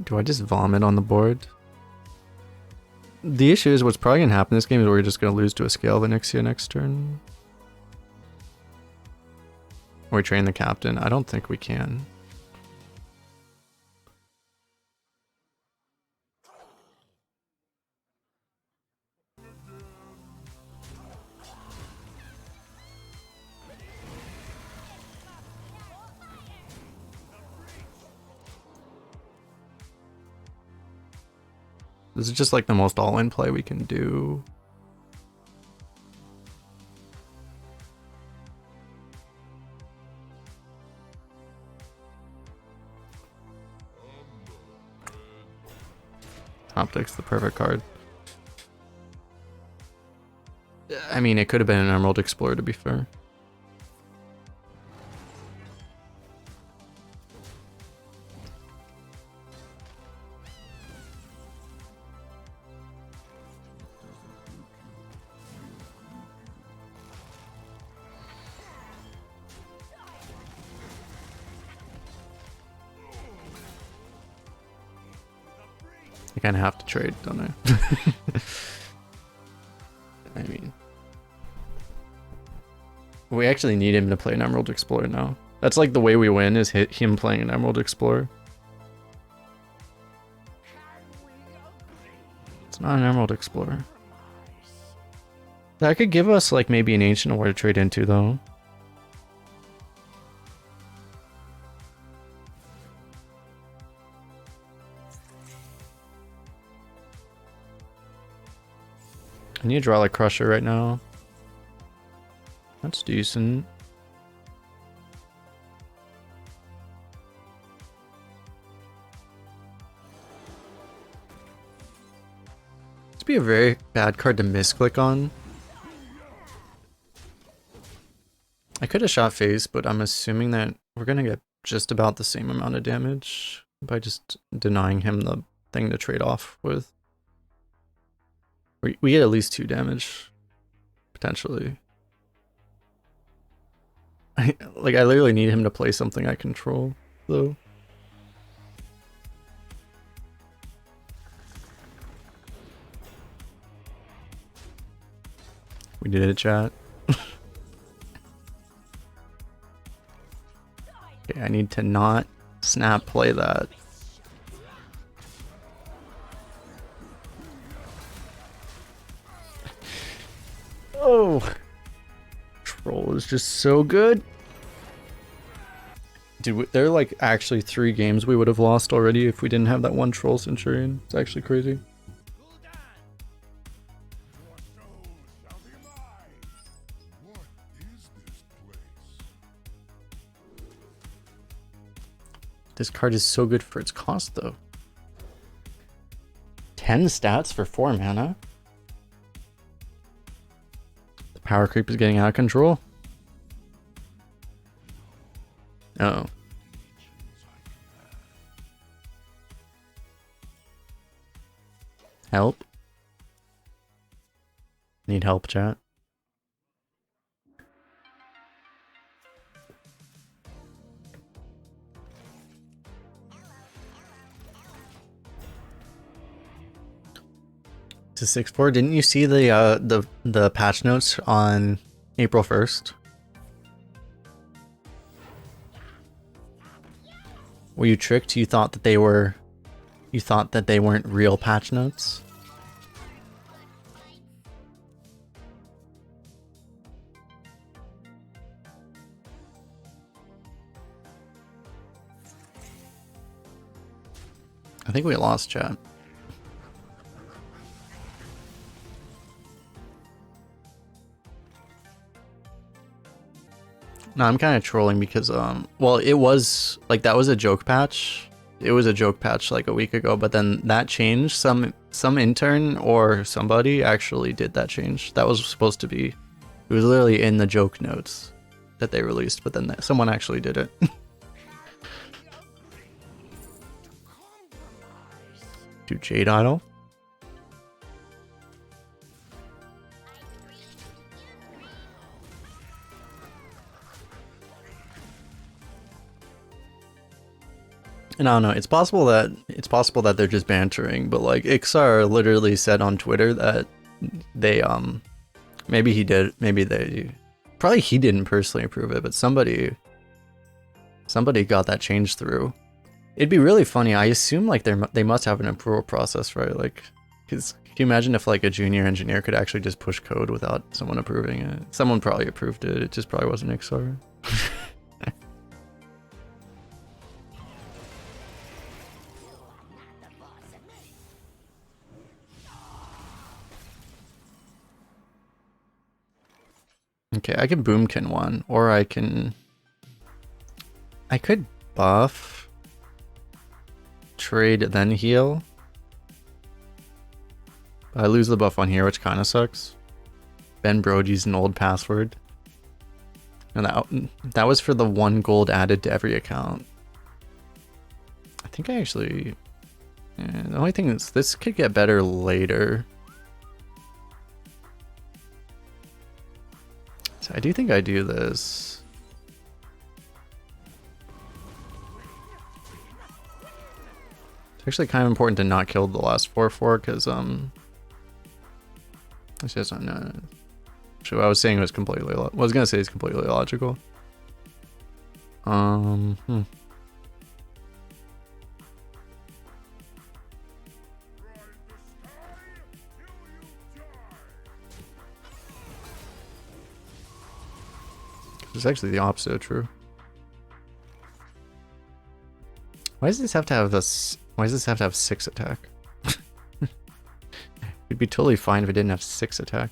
Speaker 1: Do I just vomit on the board? The issue is what's probably going to happen in this game is we're just going to lose to a scale of Onyxia next turn. Or we train the captain. I don't think we can. This is just like the most all-in play we can do. Optics, the perfect card. I mean, it could have been an Emerald Explorer, to be fair. I kind of have to trade, don't I? I mean, we actually need him to play an Emerald Explorer now. That's like the way we win, is him playing an Emerald Explorer. It's not an Emerald Explorer. That could give us like maybe an Ancient War to trade into though. I need to draw like Crusher right now. That's decent. This would be a very bad card to misclick on. I could have shot Phase, but I'm assuming that we're gonna get just about the same amount of damage by just denying him the thing to trade off with. We get at least 2 damage, potentially. I literally need him to play something I control, though. We did it, chat. Okay, I need to not snap play that. Oh, Troll is just so good. Dude, there are like actually 3 games we would have lost already if we didn't have that one Troll Centurion. It's actually crazy. This card is so good for its cost though. 10 stats for 4 mana. Power creep is getting out of control. Uh oh. Help. Need help, chat. To 6-4. Didn't you see the patch notes on April 1st? Were you tricked? You thought that they weren't real patch notes? I think we lost, chat. No, I'm kind of trolling because, well, it was, like, that was a joke patch. It was a joke patch, like, a week ago, but then that changed. Some intern or somebody actually did that change. That was supposed to be, it was literally in the joke notes that they released, but then someone actually did it. Dude, Jade Idol? And I don't know, it's possible that they're just bantering, but like Ixar literally said on Twitter that they maybe he did, maybe they probably he didn't personally approve it, but somebody got that change through. It'd be really funny. I assume like they must have an approval process, right? Like, cause can you imagine if like a junior engineer could actually just push code without someone approving it? Someone probably approved it. It just probably wasn't Ixar. Okay, I can boomkin one, or I could buff, trade, then heal. But I lose the buff on here, which kind of sucks. Ben Brogy's an old password. And that was for the 1 gold added to every account. I think I actually... Yeah, the only thing is, this could get better later. So I do think I do this. It's actually kind of important to not kill the last 4/4 because it's just no. Actually, what I was saying was completely. I was gonna say it's completely illogical. It's actually the opposite of true. Why does this have to have this? Why does this have to have 6 attack? It'd be totally fine if it didn't have 6 attack.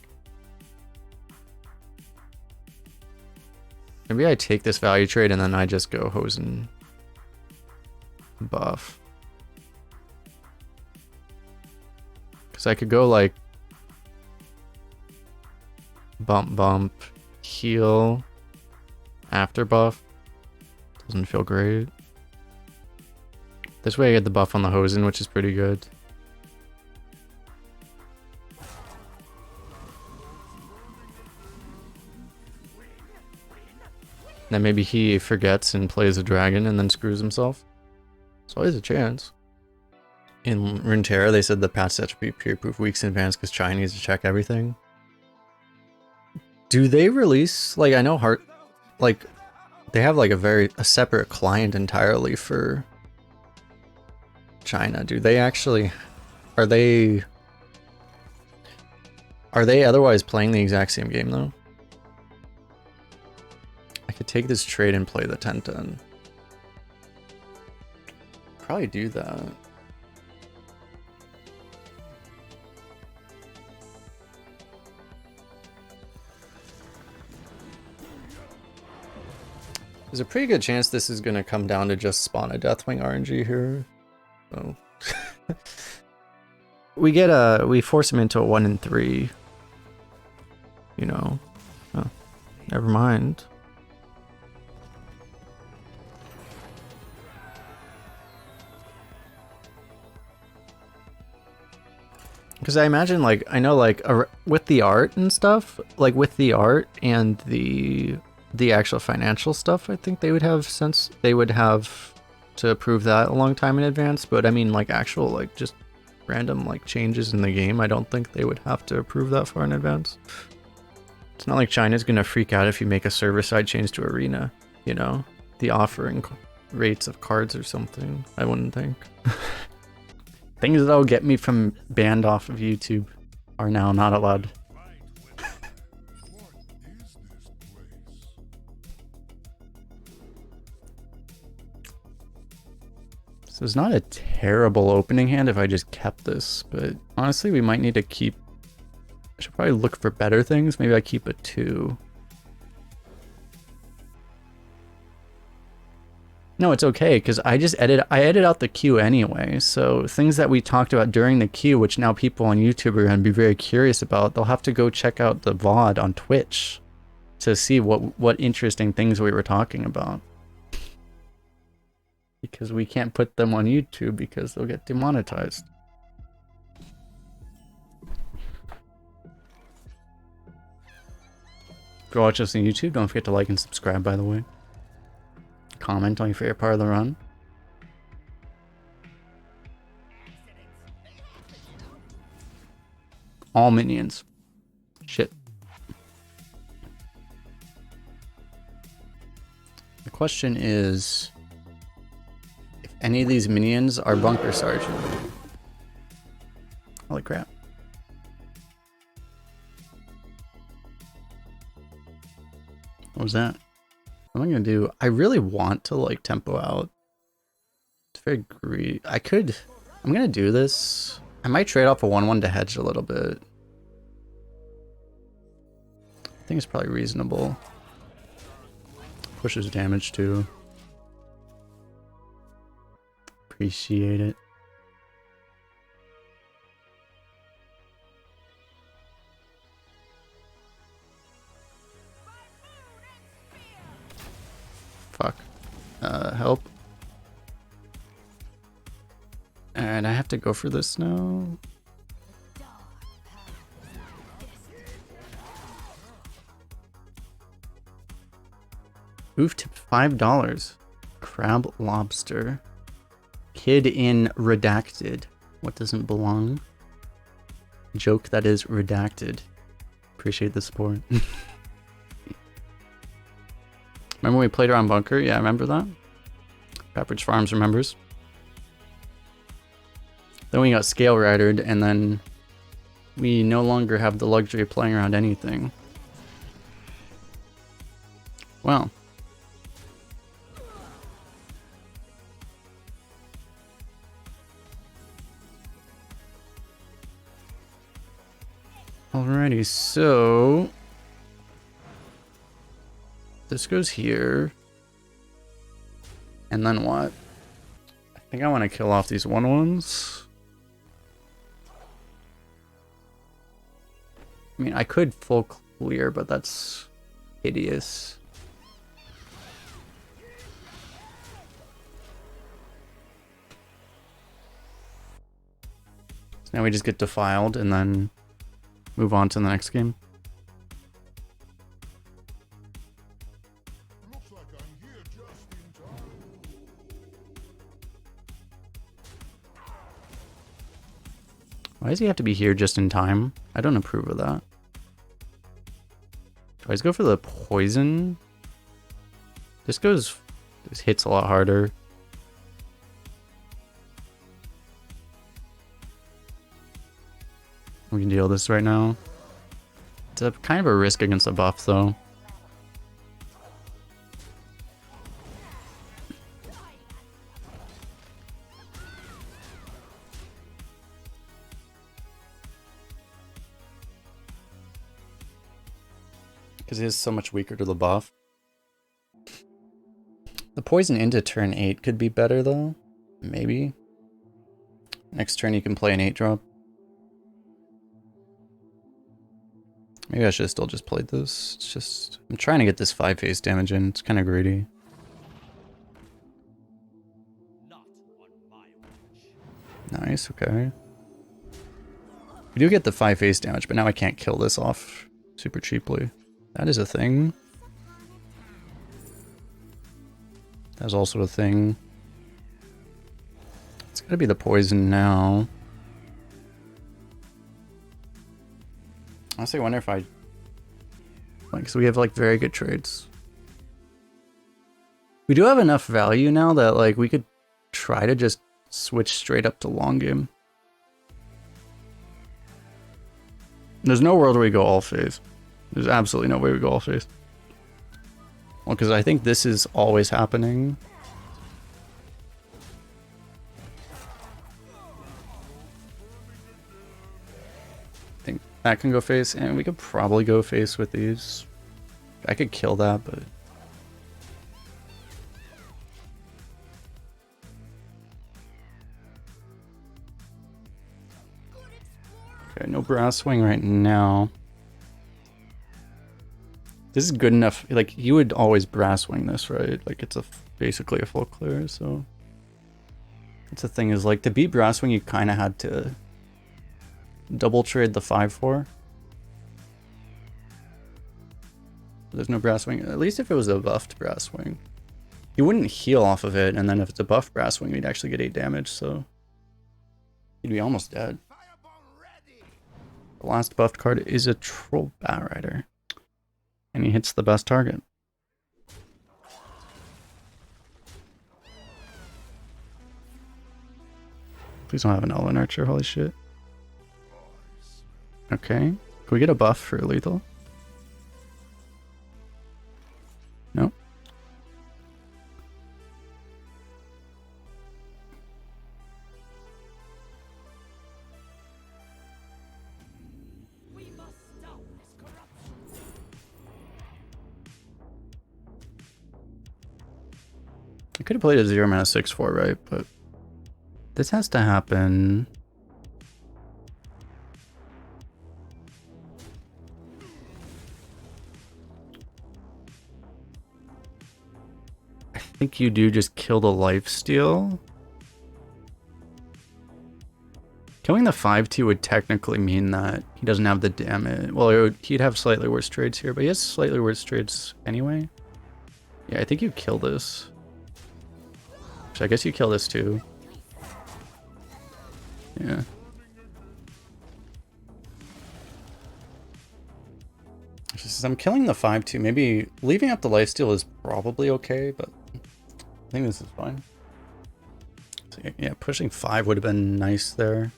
Speaker 1: Maybe I take this value trade and then I just go Hosen buff. Because I could go like bump, heal, after buff. Doesn't feel great. This way I get the buff on the Hosen, which is pretty good. Then maybe he forgets and plays a dragon and then screws himself. It's always a chance. In Runeterra, they said the patch set should be peer-proof weeks in advance because China needs to check everything. Do they release, like, I know like, they have like a separate client entirely for China. Do they actually, are they otherwise playing the exact same game though? I could take this trade and play the 10-10. Probably do that. There's a pretty good chance this is going to come down to just spawn a Deathwing RNG here. So we force him into a 1 in 3. You know. Oh, never mind. Because I imagine, like, I know, like, with the art and stuff, like, with the art and the actual financial stuff, I think they would have to approve that a long time in advance. But I mean, like, actual, like, just random, like, changes in the game, I don't think they would have to approve that far in advance. It's not like China's gonna freak out if you make a server-side change to Arena, you know? The offering rates of cards or something, I wouldn't think. Things that'll get me from banned off of YouTube are now not allowed. So it's not a terrible opening hand if I just kept this, but honestly we might need to keep... I should probably look for better things. Maybe I keep a 2. No, it's okay, because I edit out the queue anyway, so things that we talked about during the queue, which now people on YouTube are going to be very curious about, they'll have to go check out the VOD on Twitch to see what interesting things we were talking about. Because we can't put them on YouTube because they'll get demonetized. If you're watching us on YouTube, don't forget to like and subscribe, by the way. Comment on your favorite part of the run. All minions. Shit. The question is, if any of these minions are Bunker Sergeant. Holy crap. What was that? What am I gonna do? I really want to, like, tempo out. It's very greedy. I'm gonna do this. I might trade off a 1/1 to hedge a little bit.
Speaker 2: think it's probably reasonable. Pushes damage too. Appreciate it. Fuck. Help. And I have to go for this now. Oof, tip $5. Crab lobster. Kid in redacted. What doesn't belong? Joke that is redacted. Appreciate the support. Remember when we played around Bunker? Yeah, I remember that. Pepperidge Farms remembers. Then we got scale ridered, and then we no longer have the luxury of playing around anything. Well. Alrighty, so this goes here. And then what? I think I want to kill off these 1/1s. I mean, I could full clear, but that's hideous. So now we just get defiled and then move on to the next game.
Speaker 4: Looks like I'm here just in time.
Speaker 2: Why does he have to be here just in time? I don't approve of that. Do I just go for the poison? This hits a lot harder. We can deal this right now. It's a kind of a risk against a buff though. Because he is so much weaker to the buff. The poison into turn 8 could be better though. Maybe. Next turn you can play an 8-drop. Maybe I should have still just played this. It's just, I'm trying to get this 5-phase damage in. It's kind of greedy. Nice, okay. We do get the 5-phase damage, but now I can't kill this off super cheaply. That is a thing. That's also a thing. It's gotta be the poison now. Honestly, I wonder if I... Like, so we have, like, very good trades. We do have enough value now that, like, we could try to just switch straight up to long game. There's no world where we go all phase. There's absolutely no way we go all phase. Well, because I think this is always happening. I think that can go face, and we could probably go face with these. I could kill that, but... Okay, no brass swing right now. This is good enough. Like, you would always brass wing this, right? Like, it's basically a full clear, so... That's the thing, is like, to beat brass wing, you kind of had to double trade the 5/4. There's no brass wing. At least if it was a buffed brass wing. You wouldn't heal off of it, and then if it's a buffed brass wing, you'd actually get 8 damage, so... You'd be almost dead. The last buffed card is a Troll Batrider. And he hits the best target. Please don't have an Elven Archer, holy shit. Okay. Can we get a buff for lethal? Nope. I could have played a 0 mana 6/4, right? But this has to happen. I think you do just kill the lifesteal. Killing the 5/2 would technically mean that he doesn't have the damage. Well, he'd have slightly worse trades here, but he has slightly worse trades anyway. Yeah, I think you kill this. So I guess you kill this too. Yeah. I'm killing the 5/2. Maybe leaving up the lifesteal is probably okay, but I think this is fine. So yeah, pushing 5 would have been nice there.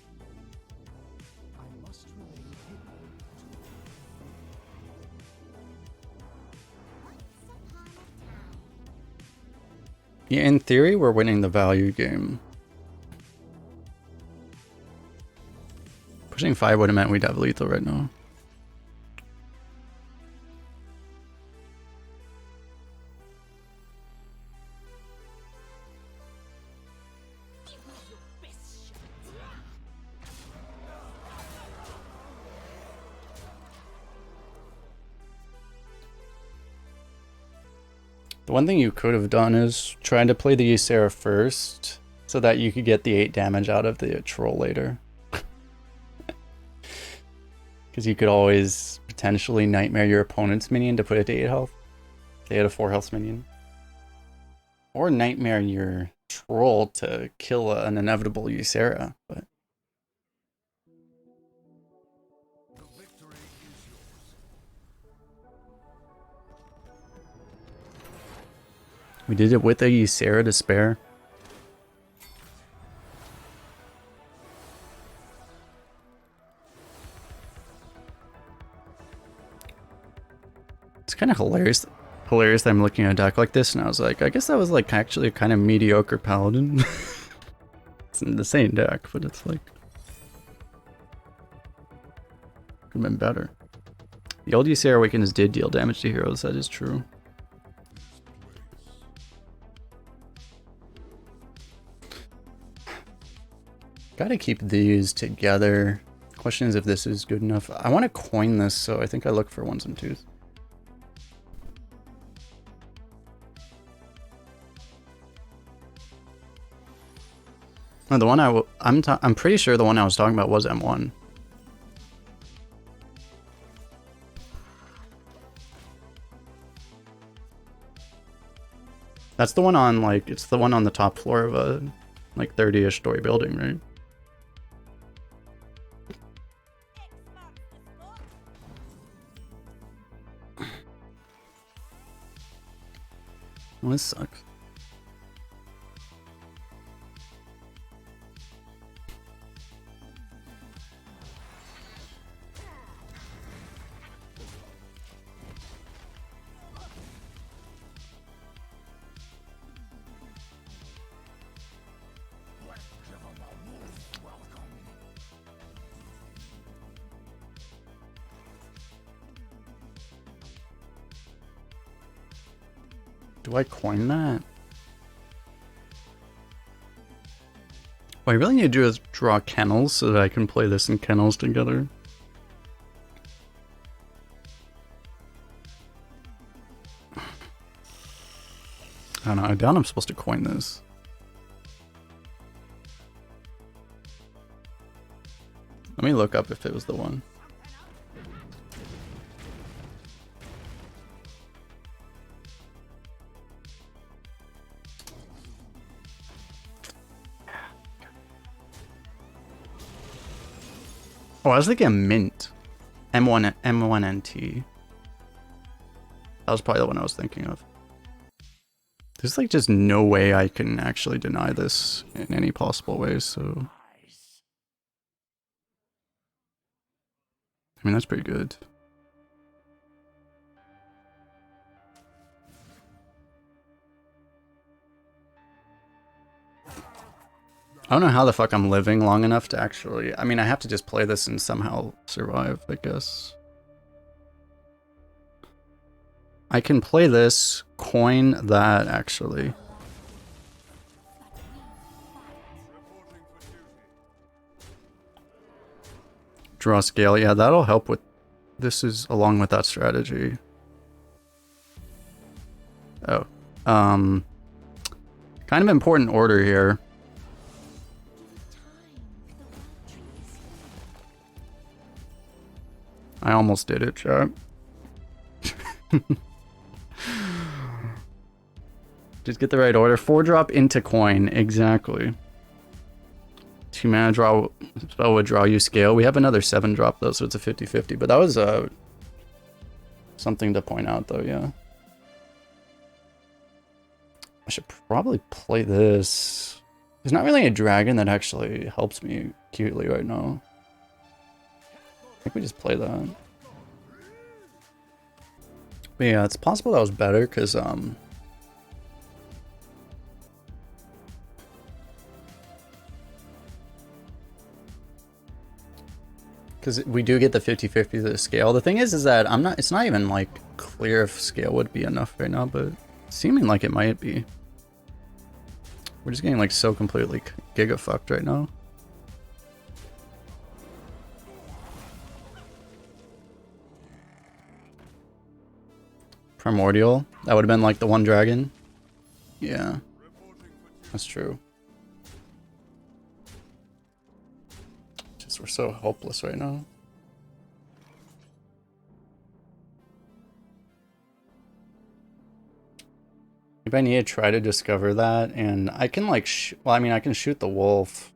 Speaker 2: Yeah, in theory, we're winning the value game. Pushing 5 would have meant we'd have lethal right now. The one thing you could have done is trying to play the Ysera first so that you could get the 8 damage out of the troll later. Because you could always potentially nightmare your opponent's minion to put it to 8 health. They had a 4 health minion. Or nightmare your troll to kill an inevitable Ysera. But we did it with a Ysera to spare. It's kind of hilarious that I'm looking at a deck like this and I was like, I guess that was like actually a kind of mediocre paladin. It's in the same deck, but it's like could have been better. The old Ysera Awakens did deal damage to heroes, that is true. Gotta keep these together. Question is if this is good enough. I want to coin this, so I think I look for 1s and 2s. No, the one I'm pretty sure the one I was talking about was M1. That's the one on like it's the one on the top floor of a like 30-ish story building, right? Well, this sucks. Do I coin that? What I really need to do is draw kennels so that I can play this in kennels together. I don't know, I doubt I'm supposed to coin this. Let me look up if it was the one. Oh, I was thinking a mint. M1NT. That was probably the one I was thinking of. There's like just no way I can actually deny this in any possible way, so... I mean, that's pretty good. I don't know how the fuck I'm living long enough to actually... I mean, I have to just play this and somehow survive, I guess. I can play this, coin that, actually. Draw scale. Yeah, that'll help with... This is along with that strategy. Oh. Kind of important order here. I almost did it, chat. Just get the right order. 4-drop into coin. Exactly. 2 mana draw. Spell would draw you scale. We have another 7-drop though, so it's a 50-50. But that was something to point out though, yeah. I should probably play this. There's not really a dragon that actually helps me cutely right now. I think we just play that. But yeah, it's possible that was better because we do get the 50-50 to the scale. The thing is that it's not even like clear if scale would be enough right now, but seeming like it might be. We're just getting like so completely giga fucked right now. Primordial. That would have been like the 1 dragon. Yeah. That's true. Just we're so hopeless right now. Maybe I need to try to discover that, and I can like well, I mean, I can shoot the wolf.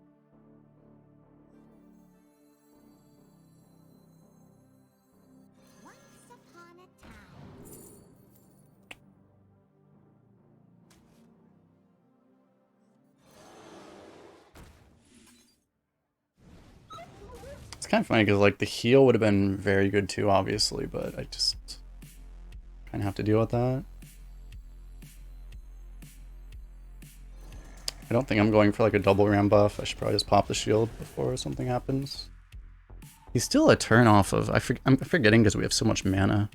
Speaker 2: It's kind of funny because like the heal would have been very good too, obviously, but I just kind of have to deal with that. I don't think I'm going for like a double ram buff. I should probably just pop the shield before something happens. He's still a turn off of... I'm forgetting because we have so much mana.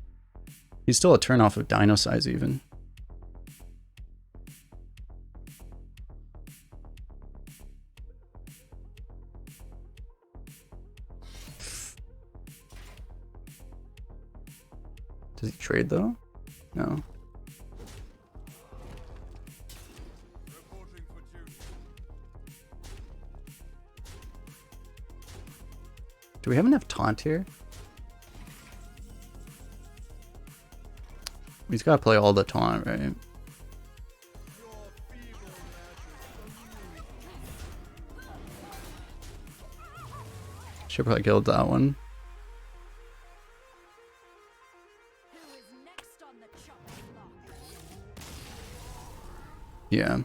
Speaker 2: He's still a turn off of Dino Size even. Does he trade though? No. Do we have enough taunt here? He's got to play all the taunt, right? Should probably killed that one. Yeah.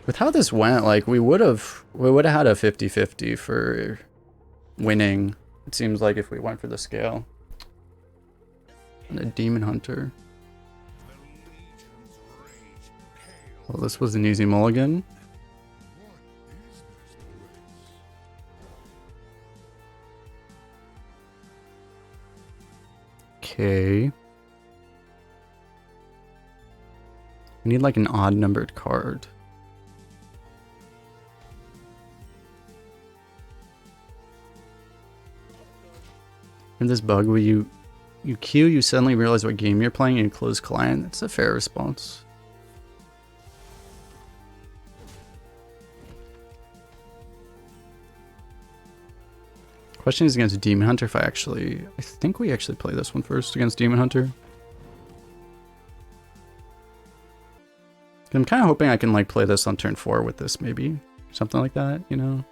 Speaker 2: With how this went, like we would have had a 50-50 for winning. It seems like if we went for the scale. And a Demon Hunter. Well, this was an easy mulligan. Okay. We need like an odd numbered card. In this bug where you queue, you suddenly realize what game you're playing and you close client. That's a fair response. Question is against Demon Hunter if I think we actually play this one first against Demon Hunter. I'm kind of hoping I can like play this on turn 4 with this maybe. Something like that, you know?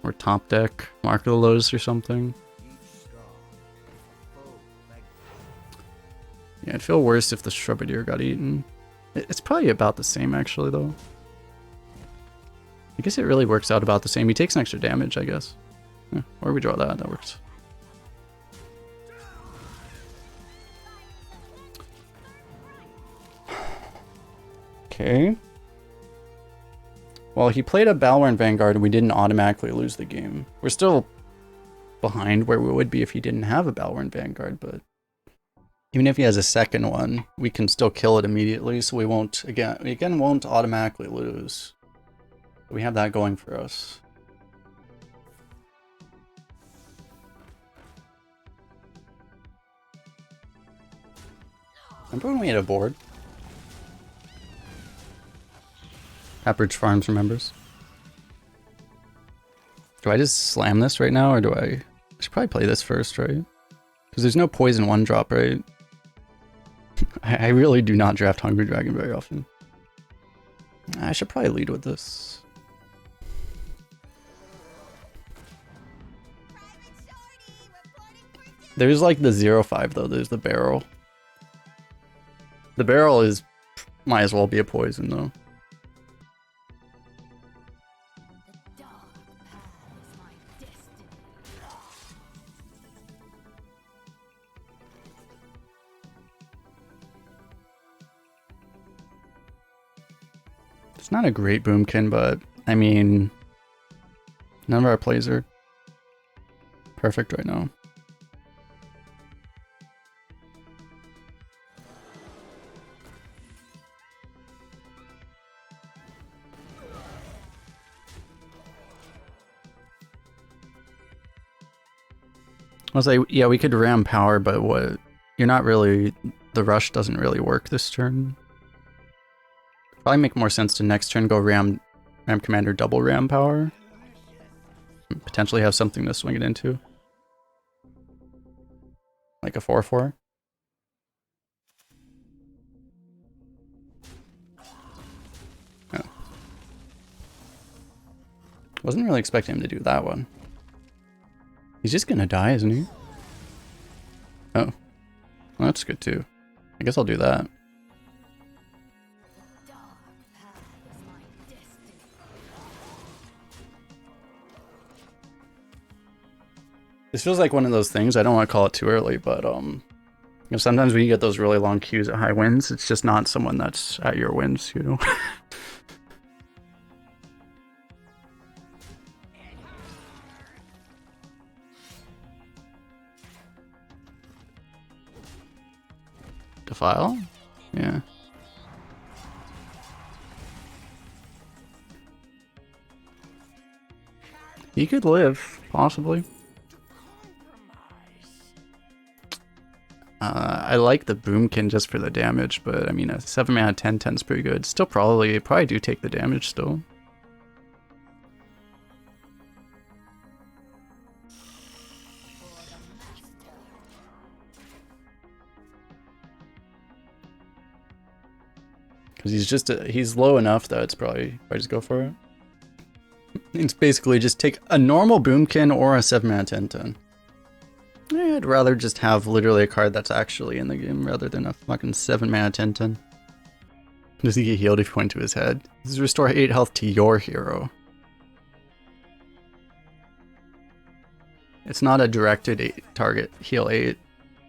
Speaker 2: Or top deck, Mark of the Lotus or something. Yeah, it'd feel worse if the Shrubadier got eaten. It's probably about the same actually though. I guess it really works out about the same. He takes an extra damage, I guess. Yeah, or we draw that, that works. Okay. Well, he played a Balorn Vanguard and we didn't automatically lose the game. We're still behind where we would be if he didn't have a Balorn Vanguard, but even if he has a second one, we can still kill it immediately, so we won't, again won't automatically lose. We have that going for us. Remember when we had a board? Pepperidge Farms remembers. Do I just slam this right now, or do I should probably play this first, right? Because there's no poison 1-drop, right? I really do not draft Hungry Dragon very often. I should probably lead with this. There's like the 0-5 though, there's the barrel. The barrel is might as well be a poison though. It's not a great boomkin, but I mean, none of our plays are perfect right now. I was like, yeah, we could ram power, but what? You're not really, the rush doesn't really work this turn. Probably make more sense to next turn go ram commander double ram power. Potentially have something to swing it into. Like a 4/4. Oh. Wasn't really expecting him to do that one. He's just gonna die, isn't he? Oh. Well, that's good too. I guess I'll do that. This feels like one of those things, I don't want to call it too early, but you know, sometimes when you get those really long queues at high wins, it's just not someone that's at your wins, you know? Defile? Yeah. He could live, possibly. I like the Boomkin just for the damage, but I mean a 7-mana 10/10 is pretty good. Still probably do take the damage still. Because he's low enough that it's probably just go for it. It's basically just take a normal Boomkin or a 7-mana 10/10. I'd rather just have literally a card that's actually in the game rather than a fucking 7-mana 10/10. Does he get healed if you point to his head? This is restore 8 health to your hero. It's not a directed 8 target heal 8.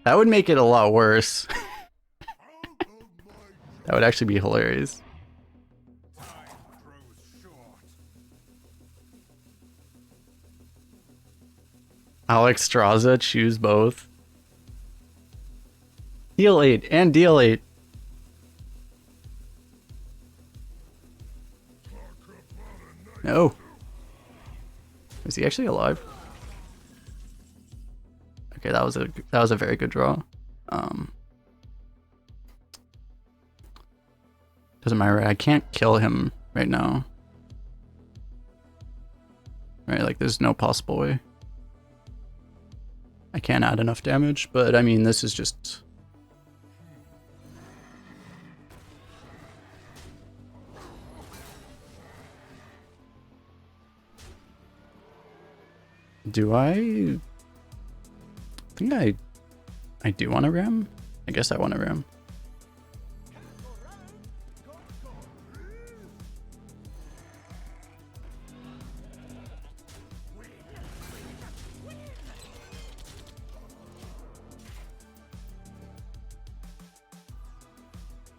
Speaker 2: That would make it a lot worse. That would actually be hilarious. Alex Straza, choose both. Heal 8 and deal 8. No. Is he actually alive? Okay, that was a very good draw. Doesn't matter. I can't kill him right now. Right, like there's no possible way. I can't add enough damage, but I mean, this is just... Do I think I do want to ram? I guess I want to ram.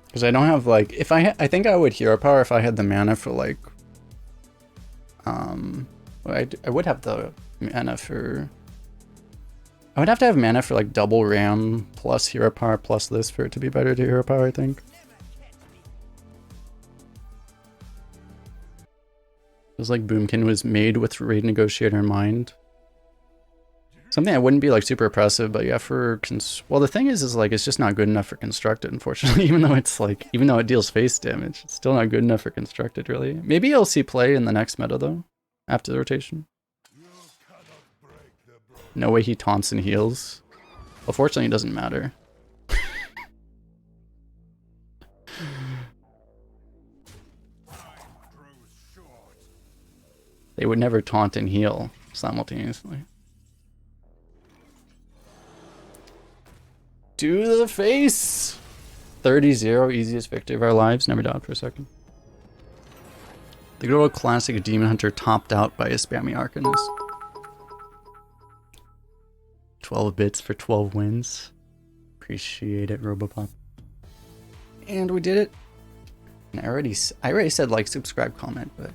Speaker 2: Because I don't have like, if I think I would hero power if I had the mana for like, I would have the mana for, I would have to have mana for like double ram plus hero power plus this for it to be better to hero power, I think. Feels like Boomkin was made with Raid Negotiator in mind. Something that wouldn't be like super oppressive, but yeah, for well, the thing is like it's just not good enough for constructed, unfortunately. Even though it's like, even though it deals face damage, it's still not good enough for constructed, really. Maybe you'll see play in the next meta though, after the rotation. No way he taunts and heals. Well, fortunately, it doesn't matter. They would never taunt and heal simultaneously. To the face! 30-0, easiest victory of our lives. Never doubt for a second. The good old classic Demon Hunter topped out by a spammy Arcanist. 12 bits for 12 wins. Appreciate it, Robopop. And we did it. And I already said like, subscribe, comment, but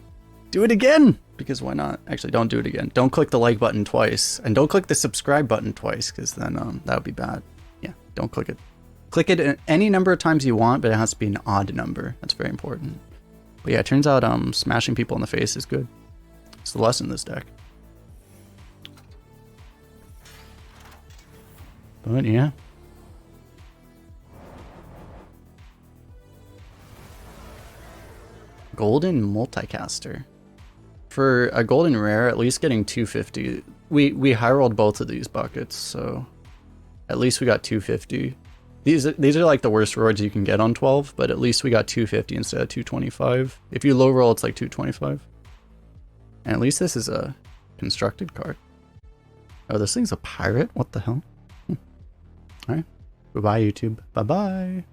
Speaker 2: do it again! Because why not? Actually, don't do it again. Don't click the like button twice. And don't click the subscribe button twice, because then that would be bad. Yeah, don't click it. Click it any number of times you want, but it has to be an odd number. That's very important. But yeah, it turns out smashing people in the face is good. It's the lesson in this deck. But yeah. Golden multicaster. For a golden rare, at least getting 250. We high rolled both of these buckets, so at least we got 250. These are like the worst rewards you can get on 12, but at least we got 250 instead of 225. If you low roll, it's like 225. And at least this is a constructed card. Oh, this thing's a pirate? What the hell? Alright. Bye-bye, YouTube. Bye-bye.